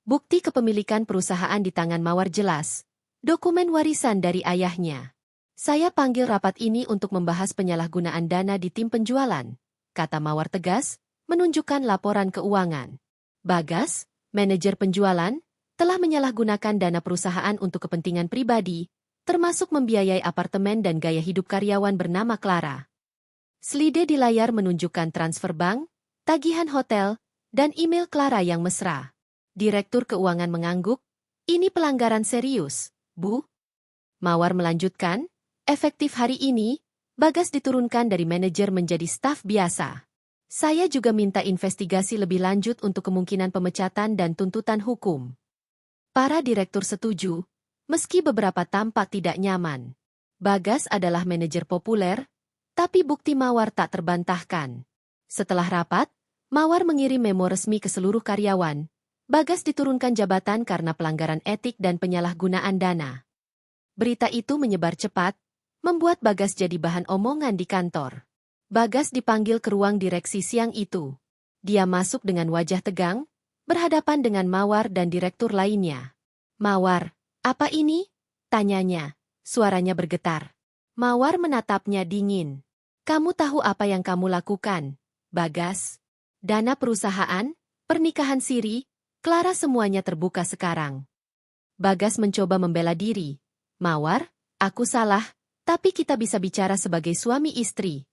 Bukti kepemilikan perusahaan di tangan Mawar jelas. Dokumen warisan dari ayahnya. Saya panggil rapat ini untuk membahas penyalahgunaan dana di tim penjualan, kata Mawar tegas, menunjukkan laporan keuangan. Bagas, manajer penjualan, telah menyalahgunakan dana perusahaan untuk kepentingan pribadi, termasuk membiayai apartemen dan gaya hidup karyawan bernama Clara. Slide di layar menunjukkan transfer bank, tagihan hotel, dan email Clara yang mesra. Direktur keuangan mengangguk, ini pelanggaran serius, Bu. Mawar melanjutkan, efektif hari ini, Bagas diturunkan dari manajer menjadi staf biasa. Saya juga minta investigasi lebih lanjut untuk kemungkinan pemecatan dan tuntutan hukum. Para direktur setuju, meski beberapa tampak tidak nyaman. Bagas adalah manajer populer, tapi bukti Mawar tak terbantahkan. Setelah rapat, Mawar mengirim memo resmi ke seluruh karyawan. Bagas diturunkan jabatan karena pelanggaran etik dan penyalahgunaan dana. Berita itu menyebar cepat, membuat Bagas jadi bahan omongan di kantor. Bagas dipanggil ke ruang direksi siang itu. Dia masuk dengan wajah tegang, berhadapan dengan Mawar dan direktur lainnya. "Mawar, apa ini?" tanyanya. Suaranya bergetar. Mawar menatapnya dingin. "Kamu tahu apa yang kamu lakukan, Bagas? Dana perusahaan, pernikahan siri, Clara semuanya terbuka sekarang." Bagas mencoba membela diri. "Mawar, aku salah, tapi kita bisa bicara sebagai suami istri."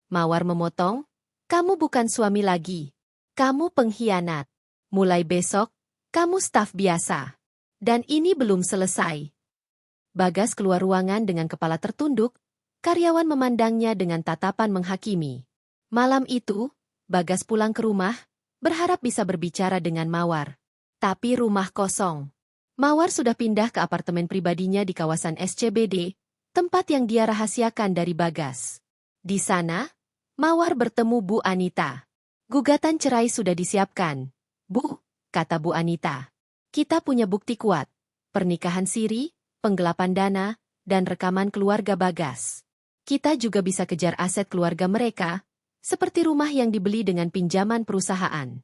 Mawar memotong, "Kamu bukan suami lagi. Kamu pengkhianat. Mulai besok, kamu staf biasa. Dan ini belum selesai." Bagas keluar ruangan dengan kepala tertunduk, karyawan memandangnya dengan tatapan menghakimi. Malam itu, Bagas pulang ke rumah, berharap bisa berbicara dengan Mawar. Tapi rumah kosong. Mawar sudah pindah ke apartemen pribadinya di kawasan SCBD, tempat yang dia rahasiakan dari Bagas. Di sana, Mawar bertemu Bu Anita. "Gugatan cerai sudah disiapkan, Bu," kata Bu Anita. "Kita punya bukti kuat, pernikahan siri, penggelapan dana, dan rekaman keluarga Bagas. Kita juga bisa kejar aset keluarga mereka, seperti rumah yang dibeli dengan pinjaman perusahaan."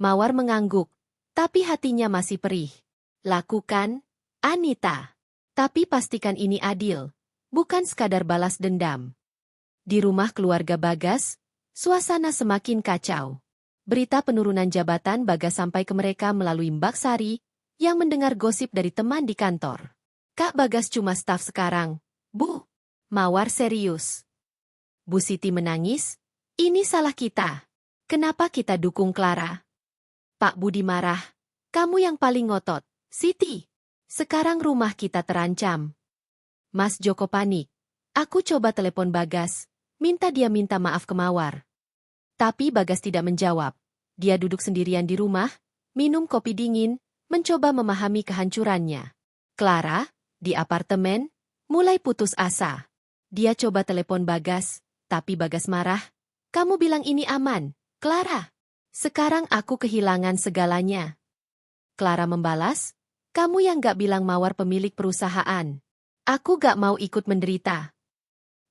Mawar mengangguk, tapi hatinya masih perih. "Lakukan, Anita. Tapi pastikan ini adil, bukan sekadar balas dendam." Di rumah keluarga Bagas, suasana semakin kacau. Berita penurunan jabatan Bagas sampai ke mereka melalui Mbak Sari, yang mendengar gosip dari teman di kantor. "Kak Bagas cuma staf sekarang, Bu." Mawar serius. Bu Siti menangis, "Ini salah kita. Kenapa kita dukung Clara?" Pak Budi marah, "Kamu yang paling ngotot, Siti. Sekarang rumah kita terancam." Mas Joko panik. "Aku coba telepon Bagas, minta maaf ke Mawar." Tapi Bagas tidak menjawab. Dia duduk sendirian di rumah, minum kopi dingin, mencoba memahami kehancurannya. Clara, di apartemen, mulai putus asa. Dia coba telepon Bagas, tapi Bagas marah. "Kamu bilang ini aman, Clara. Sekarang aku kehilangan segalanya." Clara membalas, "Kamu yang gak bilang Mawar pemilik perusahaan. Aku gak mau ikut menderita."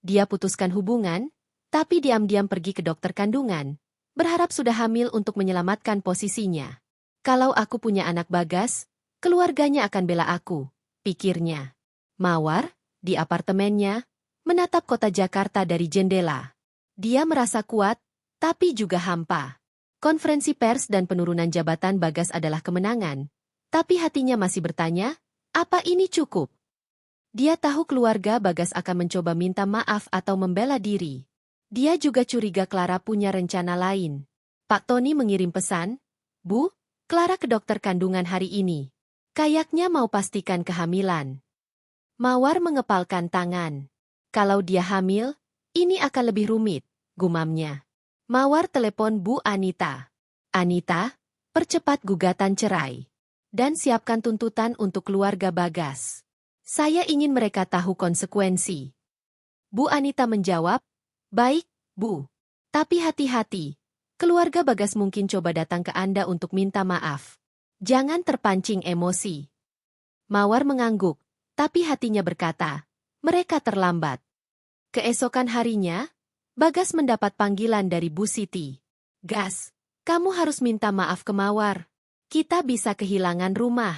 Dia putuskan hubungan, tapi diam-diam pergi ke dokter kandungan, berharap sudah hamil untuk menyelamatkan posisinya. "Kalau aku punya anak Bagas, keluarganya akan bela aku," pikirnya. Mawar, di apartemennya, menatap kota Jakarta dari jendela. Dia merasa kuat, tapi juga hampa. Konferensi pers dan penurunan jabatan Bagas adalah kemenangan, tapi hatinya masih bertanya, apa ini cukup? Dia tahu keluarga Bagas akan mencoba minta maaf atau membela diri. Dia juga curiga Clara punya rencana lain. Pak Tony mengirim pesan, "Bu, Clara ke dokter kandungan hari ini. Kayaknya mau pastikan kehamilan." Mawar mengepalkan tangan. "Kalau dia hamil, ini akan lebih rumit," gumamnya. Mawar telepon Bu Anita. "Anita, percepat gugatan cerai. Dan siapkan tuntutan untuk keluarga Bagas. Saya ingin mereka tahu konsekuensi." Bu Anita menjawab, "Baik, Bu. Tapi hati-hati. Keluarga Bagas mungkin coba datang ke Anda untuk minta maaf. Jangan terpancing emosi." Mawar mengangguk, tapi hatinya berkata, mereka terlambat. Keesokan harinya, Bagas mendapat panggilan dari Bu Siti. "Gas, kamu harus minta maaf ke Mawar. Kita bisa kehilangan rumah."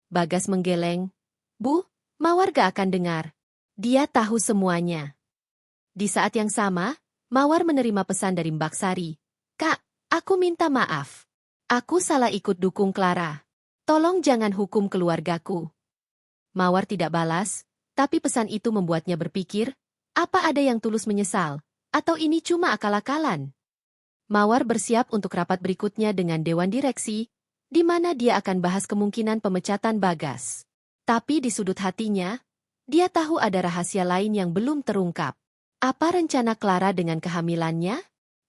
Bagas menggeleng. "Bu, Mawar gak akan dengar. Dia tahu semuanya." Di saat yang sama, Mawar menerima pesan dari Mbak Sari. "Kak, aku minta maaf. Aku salah ikut dukung Clara. Tolong jangan hukum keluargaku." Mawar tidak balas, tapi pesan itu membuatnya berpikir, apa ada yang tulus menyesal? Atau ini cuma akal-akalan? Mawar bersiap untuk rapat berikutnya dengan Dewan Direksi, di mana dia akan bahas kemungkinan pemecatan Bagas. Tapi di sudut hatinya, dia tahu ada rahasia lain yang belum terungkap. Apa rencana Clara dengan kehamilannya?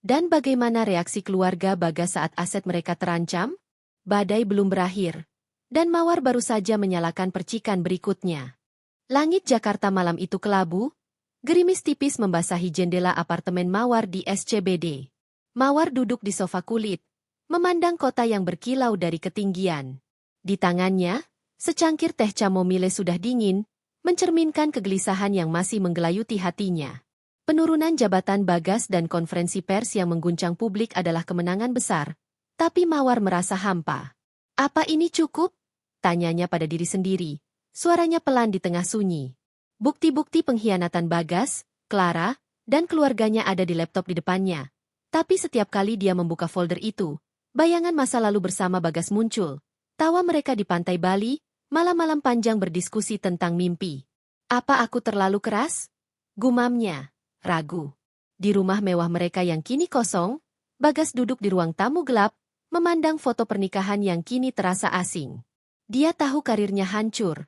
Dan bagaimana reaksi keluarga Bagas saat aset mereka terancam? Badai belum berakhir, dan Mawar baru saja menyalakan percikan berikutnya. Langit Jakarta malam itu kelabu, Gerimis tipis membasahi jendela apartemen Mawar di SCBD. Mawar duduk di sofa kulit, memandang kota yang berkilau dari ketinggian. Di tangannya, secangkir teh chamomile sudah dingin, mencerminkan kegelisahan yang masih menggelayuti hatinya. Penurunan jabatan Bagas dan konferensi pers yang mengguncang publik adalah kemenangan besar, tapi Mawar merasa hampa. Apa ini cukup? Tanyanya pada diri sendiri, suaranya pelan di tengah sunyi. Bukti-bukti pengkhianatan Bagas, Clara, dan keluarganya ada di laptop di depannya. Tapi setiap kali dia membuka folder itu, bayangan masa lalu bersama Bagas muncul. Tawa mereka di pantai Bali, malam-malam panjang berdiskusi tentang mimpi. Apa aku terlalu keras? Gumamnya, ragu. Di rumah mewah mereka yang kini kosong, Bagas duduk di ruang tamu gelap, memandang foto pernikahan yang kini terasa asing. Dia tahu karirnya hancur.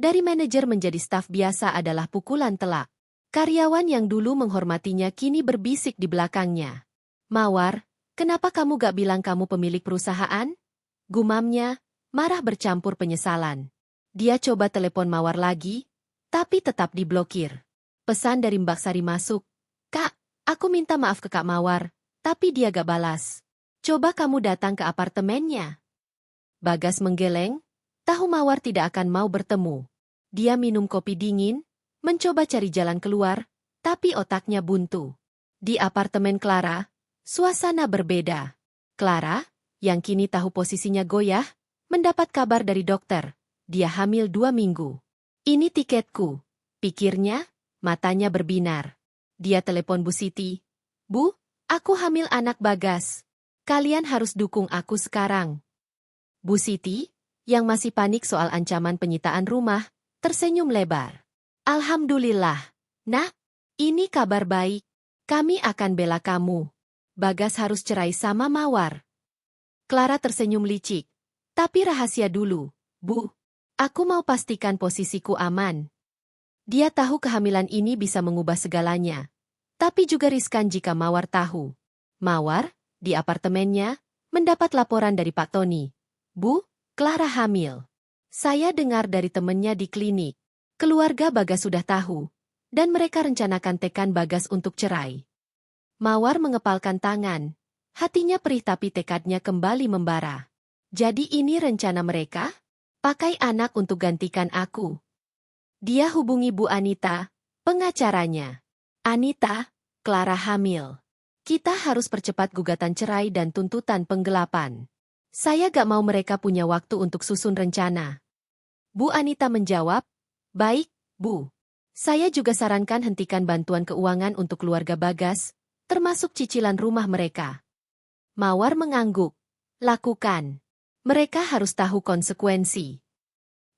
Dari manajer menjadi staf biasa adalah pukulan telak. Karyawan yang dulu menghormatinya kini berbisik di belakangnya. Mawar, kenapa kamu gak bilang kamu pemilik perusahaan? Gumamnya, marah bercampur penyesalan. Dia coba telepon Mawar lagi, tapi tetap diblokir. Pesan dari Mbak Sari masuk. Kak, aku minta maaf ke Kak Mawar, tapi dia gak balas. Coba kamu datang ke apartemennya. Bagas menggeleng, tahu Mawar tidak akan mau bertemu. Dia minum kopi dingin, mencoba cari jalan keluar, tapi otaknya buntu. Di apartemen Clara, suasana berbeda. Clara, yang kini tahu posisinya goyah, mendapat kabar dari dokter. Dia hamil 2 minggu. Ini tiketku, pikirnya, matanya berbinar. Dia telepon Bu Siti. Bu, aku hamil anak Bagas. Kalian harus dukung aku sekarang. Bu Siti, yang masih panik soal ancaman penyitaan rumah, tersenyum lebar. Alhamdulillah. Nak, ini kabar baik. Kami akan bela kamu. Bagas harus cerai sama Mawar. Clara tersenyum licik. Tapi rahasia dulu, Bu. Aku mau pastikan posisiku aman. Dia tahu kehamilan ini bisa mengubah segalanya. Tapi juga riskan jika Mawar tahu. Mawar, di apartemennya, mendapat laporan dari Pak Tony. Bu, Clara hamil. Saya dengar dari temannya di klinik. Keluarga Bagas sudah tahu. Dan mereka rencanakan tekan Bagas untuk cerai. Mawar mengepalkan tangan. Hatinya perih tapi tekadnya kembali membara. Jadi ini rencana mereka? Pakai anak untuk gantikan aku. Dia hubungi Bu Anita, pengacaranya. Anita, Clara hamil. Kita harus percepat gugatan cerai dan tuntutan penggelapan. Saya gak mau mereka punya waktu untuk susun rencana. Bu Anita menjawab, baik, Bu. Saya juga sarankan hentikan bantuan keuangan untuk keluarga Bagas, termasuk cicilan rumah mereka. Mawar mengangguk. Lakukan. Mereka harus tahu konsekuensi.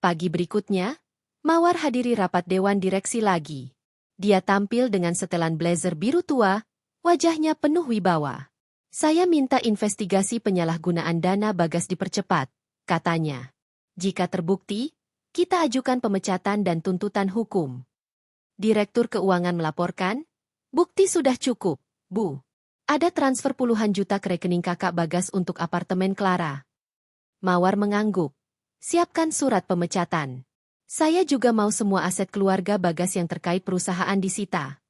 Pagi berikutnya, Mawar hadiri rapat dewan direksi lagi. Dia tampil dengan setelan blazer biru tua, wajahnya penuh wibawa. Saya minta investigasi penyalahgunaan dana Bagas dipercepat, katanya. Jika terbukti, kita ajukan pemecatan dan tuntutan hukum. Direktur Keuangan melaporkan, bukti sudah cukup, Bu. Ada transfer puluhan juta ke rekening kakak Bagas untuk apartemen Clara. Mawar mengangguk. Siapkan surat pemecatan. Saya juga mau semua aset keluarga Bagas yang terkait perusahaan disita.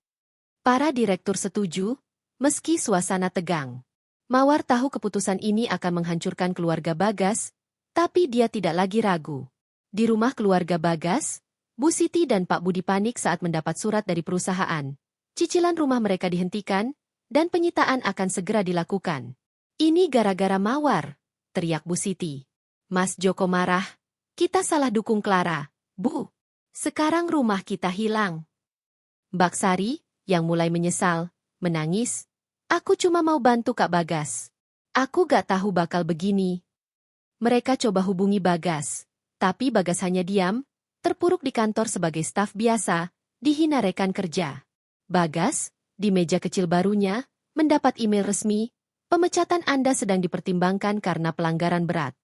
Para direktur setuju, meski suasana tegang. Mawar tahu keputusan ini akan menghancurkan keluarga Bagas, tapi dia tidak lagi ragu. Di rumah keluarga Bagas, Bu Siti dan Pak Budi panik saat mendapat surat dari perusahaan. Cicilan rumah mereka dihentikan, dan penyitaan akan segera dilakukan. Ini gara-gara Mawar, teriak Bu Siti. Mas Joko marah, kita salah dukung Clara, Bu. Sekarang rumah kita hilang. Mbak Sari, yang mulai menyesal, menangis. Aku cuma mau bantu Kak Bagas. Aku gak tahu bakal begini. Mereka coba hubungi Bagas, tapi Bagas hanya diam, terpuruk di kantor sebagai staf biasa, dihina rekan kerja. Bagas, di meja kecil barunya, mendapat email resmi, pemecatan Anda sedang dipertimbangkan karena pelanggaran berat.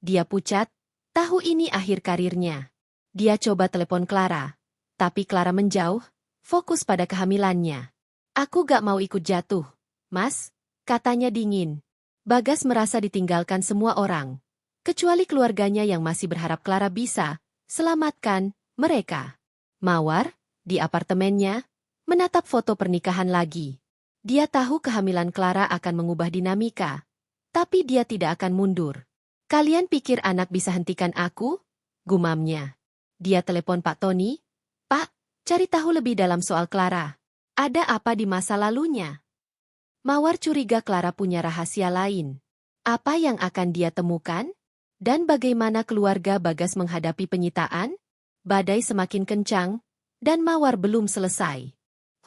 Dia pucat, tahu ini akhir karirnya. Dia coba telepon Clara, tapi Clara menjauh, fokus pada kehamilannya. Aku gak mau ikut jatuh, Mas, katanya dingin. Bagas merasa ditinggalkan semua orang, kecuali keluarganya yang masih berharap Clara bisa selamatkan mereka. Mawar, di apartemennya, menatap foto pernikahan lagi. Dia tahu kehamilan Clara akan mengubah dinamika, tapi dia tidak akan mundur. Kalian pikir anak bisa hentikan aku? Gumamnya. Dia telepon Pak Tony. Pak, cari tahu lebih dalam soal Clara. Ada apa di masa lalunya? Mawar curiga Clara punya rahasia lain. Apa yang akan dia temukan? Dan bagaimana keluarga Bagas menghadapi penyitaan? Badai semakin kencang, dan Mawar belum selesai.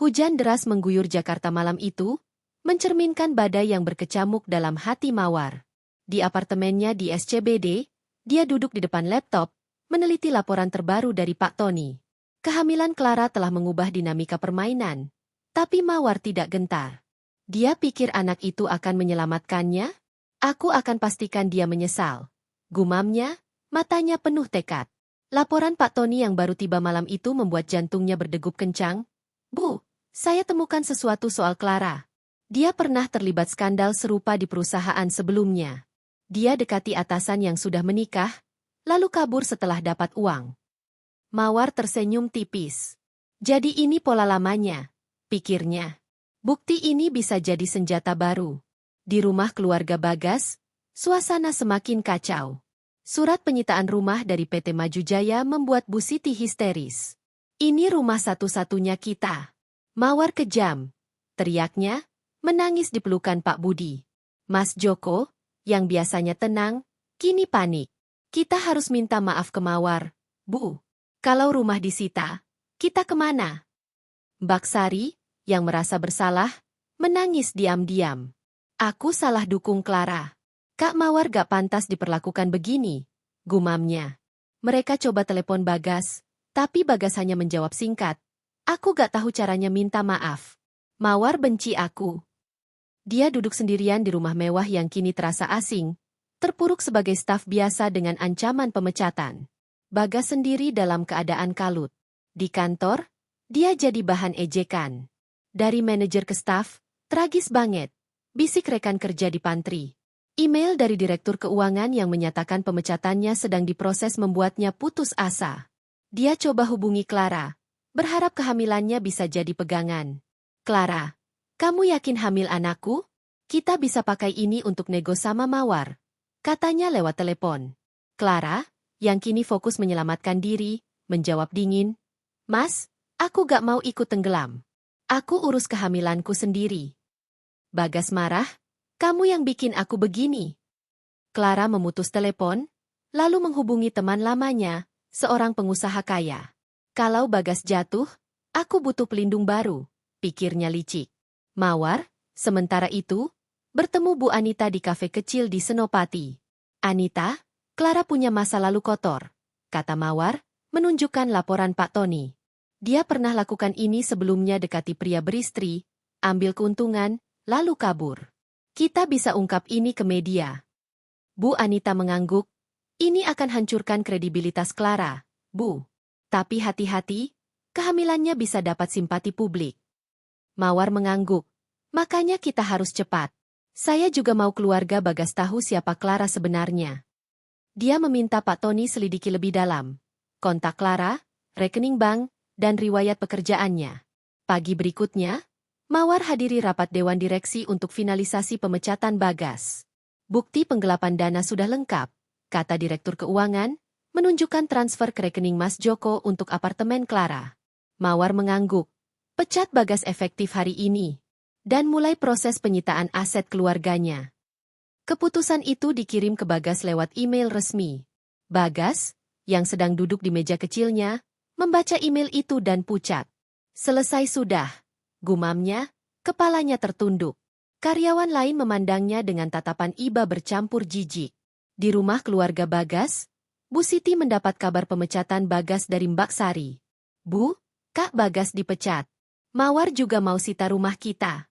Hujan deras mengguyur Jakarta malam itu, mencerminkan badai yang berkecamuk dalam hati Mawar. Di apartemennya di SCBD, dia duduk di depan laptop, meneliti laporan terbaru dari Pak Tony. Kehamilan Clara telah mengubah dinamika permainan, tapi Mawar tidak gentar. Dia pikir anak itu akan menyelamatkannya? Aku akan pastikan dia menyesal. Gumamnya, matanya penuh tekad. Laporan Pak Tony yang baru tiba malam itu membuat jantungnya berdegup kencang. Bu, saya temukan sesuatu soal Clara. Dia pernah terlibat skandal serupa di perusahaan sebelumnya. Dia dekati atasan yang sudah menikah, lalu kabur setelah dapat uang. Mawar tersenyum tipis. Jadi ini pola lamanya, pikirnya. Bukti ini bisa jadi senjata baru. Di rumah keluarga Bagas, suasana semakin kacau. Surat penyitaan rumah dari PT Maju Jaya membuat Bu Siti histeris. Ini rumah satu-satunya kita. Mawar kejam, teriaknya, menangis di pelukan Pak Budi. Mas Joko, yang biasanya tenang, kini panik. Kita harus minta maaf ke Mawar, Bu. Kalau rumah disita, kita kemana? Mbak Sari, yang merasa bersalah, menangis diam-diam. Aku salah dukung Clara. Kak Mawar gak pantas diperlakukan begini, gumamnya. Mereka coba telepon Bagas, tapi Bagas hanya menjawab singkat. Aku gak tahu caranya minta maaf. Mawar benci aku. Dia duduk sendirian di rumah mewah yang kini terasa asing, terpuruk sebagai staf biasa dengan ancaman pemecatan. Bagas sendiri dalam keadaan kalut. Di kantor, dia jadi bahan ejekan. Dari manajer ke staf, tragis banget. Bisik rekan kerja di pantry. Email dari Direktur Keuangan yang menyatakan pemecatannya sedang diproses membuatnya putus asa. Dia coba hubungi Clara, berharap kehamilannya bisa jadi pegangan. Clara, kamu yakin hamil anakku? Kita bisa pakai ini untuk nego sama Mawar, katanya lewat telepon. Clara, yang kini fokus menyelamatkan diri, menjawab dingin. Mas, aku gak mau ikut tenggelam. Aku urus kehamilanku sendiri. Bagas marah. Kamu yang bikin aku begini. Clara memutus telepon, lalu menghubungi teman lamanya, seorang pengusaha kaya. Kalau Bagas jatuh, aku butuh pelindung baru, pikirnya licik. Mawar, sementara itu, bertemu Bu Anita di kafe kecil di Senopati. Anita, Clara punya masa lalu kotor, kata Mawar, menunjukkan laporan Pak Tony. Dia pernah lakukan ini sebelumnya dekati pria beristri, ambil keuntungan, lalu kabur. Kita bisa ungkap ini ke media. Bu Anita mengangguk. Ini akan hancurkan kredibilitas Clara, Bu. Tapi hati-hati, kehamilannya bisa dapat simpati publik. Mawar mengangguk. Makanya kita harus cepat. Saya juga mau keluarga Bagas tahu siapa Clara sebenarnya. Dia meminta Pak Tony selidiki lebih dalam. Kontak Clara, rekening bank, dan riwayat pekerjaannya. Pagi berikutnya, Mawar hadiri rapat Dewan Direksi untuk finalisasi pemecatan Bagas. Bukti penggelapan dana sudah lengkap, kata Direktur Keuangan, menunjukkan transfer ke rekening Mas Joko untuk apartemen Clara. Mawar mengangguk. Pecat Bagas efektif hari ini. Dan mulai proses penyitaan aset keluarganya. Keputusan itu dikirim ke Bagas lewat email resmi. Bagas, yang sedang duduk di meja kecilnya, membaca email itu dan pucat. Selesai sudah. Gumamnya, kepalanya tertunduk. Karyawan lain memandangnya dengan tatapan iba bercampur jijik. Di rumah keluarga Bagas, Bu Siti mendapat kabar pemecatan Bagas dari Mbak Sari. Bu, Kak Bagas dipecat. Mawar juga mau sita rumah kita.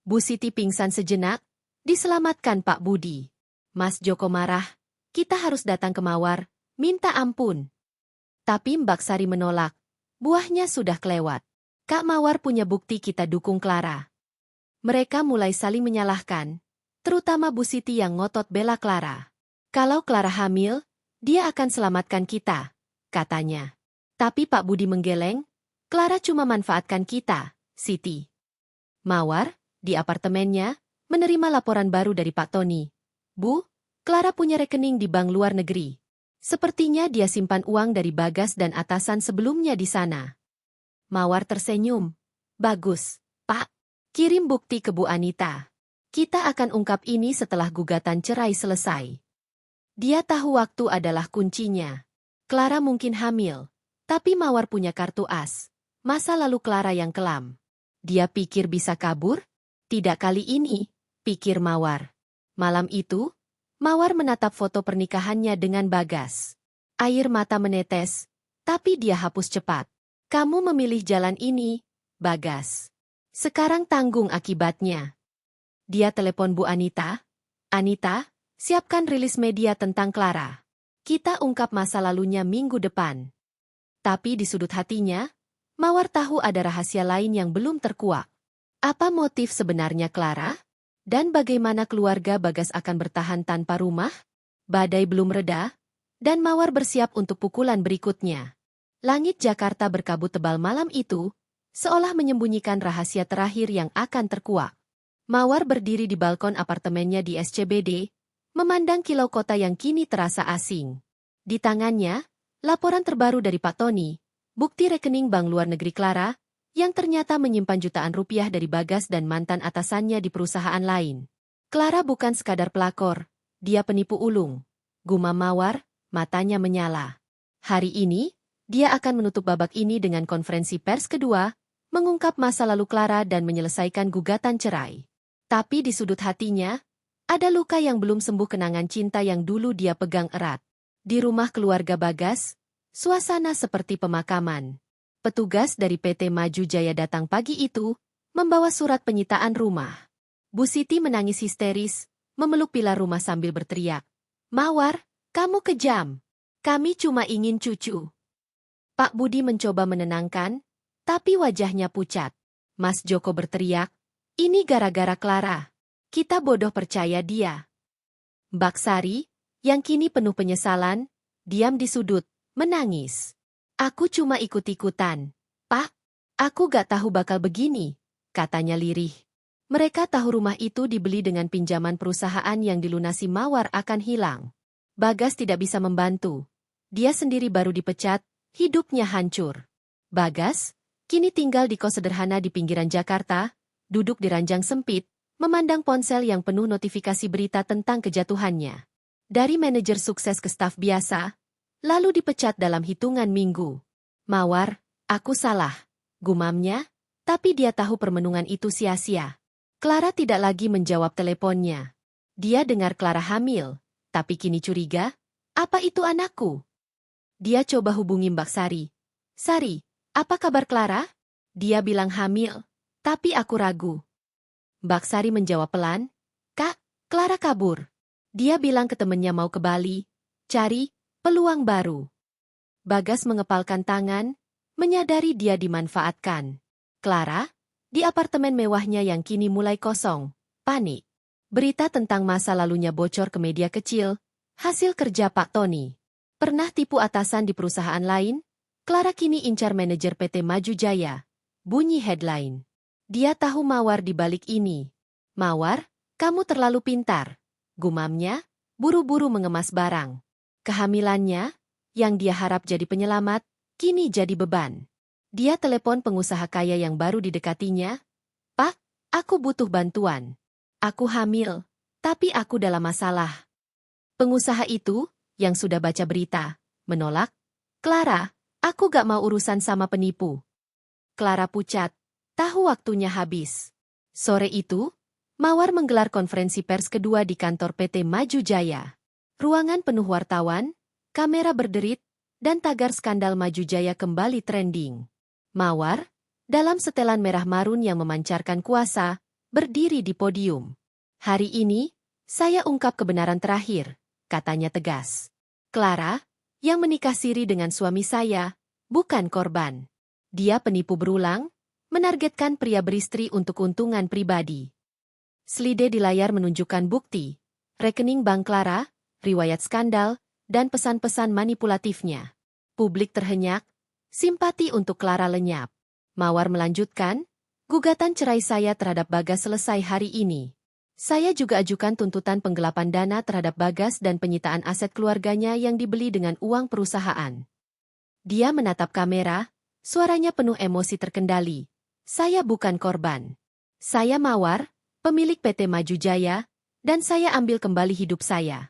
Bu Siti pingsan sejenak, diselamatkan Pak Budi. Mas Joko marah, kita harus datang ke Mawar, minta ampun. Tapi Mbak Sari menolak, buahnya sudah kelewat. Kak Mawar punya bukti kita dukung Clara. Mereka mulai saling menyalahkan, terutama Bu Siti yang ngotot bela Clara. Kalau Clara hamil, dia akan selamatkan kita, katanya. Tapi Pak Budi menggeleng, Clara cuma manfaatkan kita, Siti. Mawar, di apartemennya, menerima laporan baru dari Pak Tony. Bu, Clara punya rekening di bank luar negeri. Sepertinya dia simpan uang dari Bagas dan atasan sebelumnya di sana. Mawar tersenyum. Bagus, Pak. Kirim bukti ke Bu Anita. Kita akan ungkap ini setelah gugatan cerai selesai. Dia tahu waktu adalah kuncinya. Clara mungkin hamil, tapi Mawar punya kartu as. Masa lalu Clara yang kelam. Dia pikir bisa kabur? Tidak kali ini, pikir Mawar. Malam itu, Mawar menatap foto pernikahannya dengan Bagas. Air mata menetes, tapi dia hapus cepat. Kamu memilih jalan ini, Bagas. Sekarang tanggung akibatnya. Dia telepon Bu Anita. Anita, siapkan rilis media tentang Clara. Kita ungkap masa lalunya minggu depan. Tapi di sudut hatinya, Mawar tahu ada rahasia lain yang belum terkuak. Apa motif sebenarnya Clara? Dan bagaimana keluarga Bagas akan bertahan tanpa rumah? Badai belum reda, dan Mawar bersiap untuk pukulan berikutnya. Langit Jakarta berkabut tebal malam itu, seolah menyembunyikan rahasia terakhir yang akan terkuak. Mawar berdiri di balkon apartemennya di SCBD, memandang kilau kota yang kini terasa asing. Di tangannya, laporan terbaru dari Pak Tony, bukti rekening bank luar negeri Clara, yang ternyata menyimpan jutaan rupiah dari Bagas dan mantan atasannya di perusahaan lain. Clara bukan sekadar pelakor, dia penipu ulung. Gumam Mawar, matanya menyala. Hari ini, dia akan menutup babak ini dengan konferensi pers kedua, mengungkap masa lalu Clara dan menyelesaikan gugatan cerai. Tapi di sudut hatinya, ada luka yang belum sembuh kenangan cinta yang dulu dia pegang erat. Di rumah keluarga Bagas, suasana seperti pemakaman. Petugas dari PT Maju Jaya datang pagi itu, membawa surat penyitaan rumah. Bu Siti menangis histeris, memeluk pilar rumah sambil berteriak. Mawar, kamu kejam. Kami cuma ingin cucu. Pak Budi mencoba menenangkan, tapi wajahnya pucat. Mas Joko berteriak, ini gara-gara Clara. Kita bodoh percaya dia. Mbak Sari, yang kini penuh penyesalan, diam di sudut, menangis. Aku cuma ikut-ikutan. Pak, aku gak tahu bakal begini, katanya lirih. Mereka tahu rumah itu dibeli dengan pinjaman perusahaan yang dilunasi Mawar akan hilang. Bagas tidak bisa membantu. Dia sendiri baru dipecat, hidupnya hancur. Bagas, kini tinggal di kos sederhana di pinggiran Jakarta, duduk di ranjang sempit, memandang ponsel yang penuh notifikasi berita tentang kejatuhannya. Dari manajer sukses ke staf biasa, lalu dipecat dalam hitungan minggu. Mawar, aku salah, gumamnya, tapi dia tahu permenungan itu sia-sia. Clara tidak lagi menjawab teleponnya. Dia dengar Clara hamil, tapi kini curiga, apa itu anakku? Dia coba hubungi Mbak Sari. Sari, apa kabar Clara? Dia bilang hamil, tapi aku ragu. Mbak Sari menjawab pelan, Kak, Clara kabur. Dia bilang ke temennya mau ke Bali, cari peluang baru. Bagas mengepalkan tangan, menyadari dia dimanfaatkan. Clara, di apartemen mewahnya yang kini mulai kosong, panik. Berita tentang masa lalunya bocor ke media kecil, hasil kerja Pak Tony. Pernah tipu atasan di perusahaan lain, Clara kini incar manajer PT Maju Jaya. Bunyi headline. Dia tahu Mawar di balik ini. Mawar, kamu terlalu pintar. Gumamnya, buru-buru mengemas barang. Kehamilannya, yang dia harap jadi penyelamat, kini jadi beban. Dia telepon pengusaha kaya yang baru didekatinya. Pak, aku butuh bantuan. Aku hamil, tapi aku dalam masalah. Pengusaha itu, yang sudah baca berita, menolak. Clara, aku gak mau urusan sama penipu. Clara pucat, tahu waktunya habis. Sore itu, Mawar menggelar konferensi pers kedua di kantor PT Maju Jaya. Ruangan penuh wartawan, kamera berderit, dan tagar skandal Maju Jaya kembali trending. Mawar, dalam setelan merah marun yang memancarkan kuasa, berdiri di podium. Hari ini, saya ungkap kebenaran terakhir, katanya tegas. Clara, yang menikah siri dengan suami saya, bukan korban. Dia penipu berulang, menargetkan pria beristri untuk keuntungan pribadi. Slide di layar menunjukkan bukti, rekening bank Clara, riwayat skandal, dan pesan-pesan manipulatifnya. Publik terhenyak, simpati untuk Clara lenyap. Mawar melanjutkan, gugatan cerai saya terhadap Bagas selesai hari ini. Saya juga ajukan tuntutan penggelapan dana terhadap Bagas dan penyitaan aset keluarganya yang dibeli dengan uang perusahaan. Dia menatap kamera, suaranya penuh emosi terkendali. Saya bukan korban. Saya Mawar, pemilik PT Maju Jaya, dan saya ambil kembali hidup saya.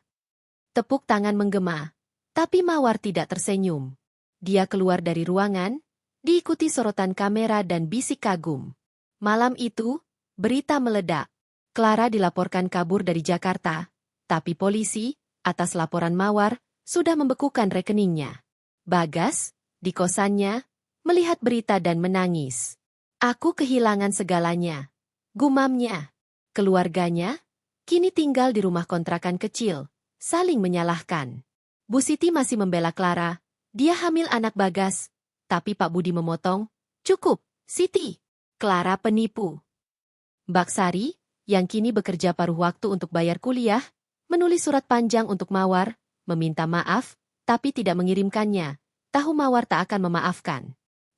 Tepuk tangan menggema, tapi Mawar tidak tersenyum. Dia keluar dari ruangan, diikuti sorotan kamera dan bisik kagum. Malam itu, berita meledak. Clara dilaporkan kabur dari Jakarta, tapi polisi, atas laporan Mawar, sudah membekukan rekeningnya. Bagas, di kosannya, melihat berita dan menangis. Aku kehilangan segalanya. Gumamnya. Keluarganya, kini tinggal di rumah kontrakan kecil, saling menyalahkan. Bu Siti masih membela Clara, dia hamil anak Bagas, tapi Pak Budi memotong, cukup, Siti. Clara penipu. Mbak Sari, yang kini bekerja paruh waktu untuk bayar kuliah, menulis surat panjang untuk Mawar, meminta maaf, tapi tidak mengirimkannya. Tahu Mawar tak akan memaafkan.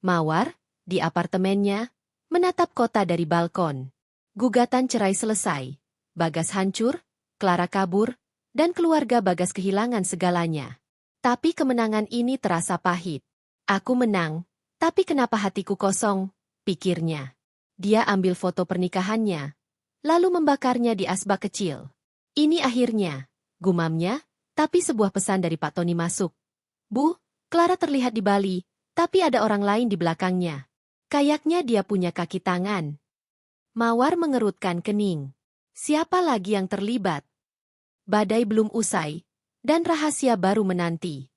Mawar, di apartemennya, menatap kota dari balkon. Gugatan cerai selesai. Bagas hancur, Clara kabur, dan keluarga Bagas kehilangan segalanya. Tapi kemenangan ini terasa pahit. Aku menang, tapi kenapa hatiku kosong, pikirnya. Dia ambil foto pernikahannya, lalu membakarnya di asbak kecil. Ini akhirnya, gumamnya, tapi sebuah pesan dari Pak Tony masuk. Bu, Clara terlihat di Bali, tapi ada orang lain di belakangnya. Kayaknya dia punya kaki tangan. Mawar mengerutkan kening. Siapa lagi yang terlibat? Badai belum usai, dan rahasia baru menanti.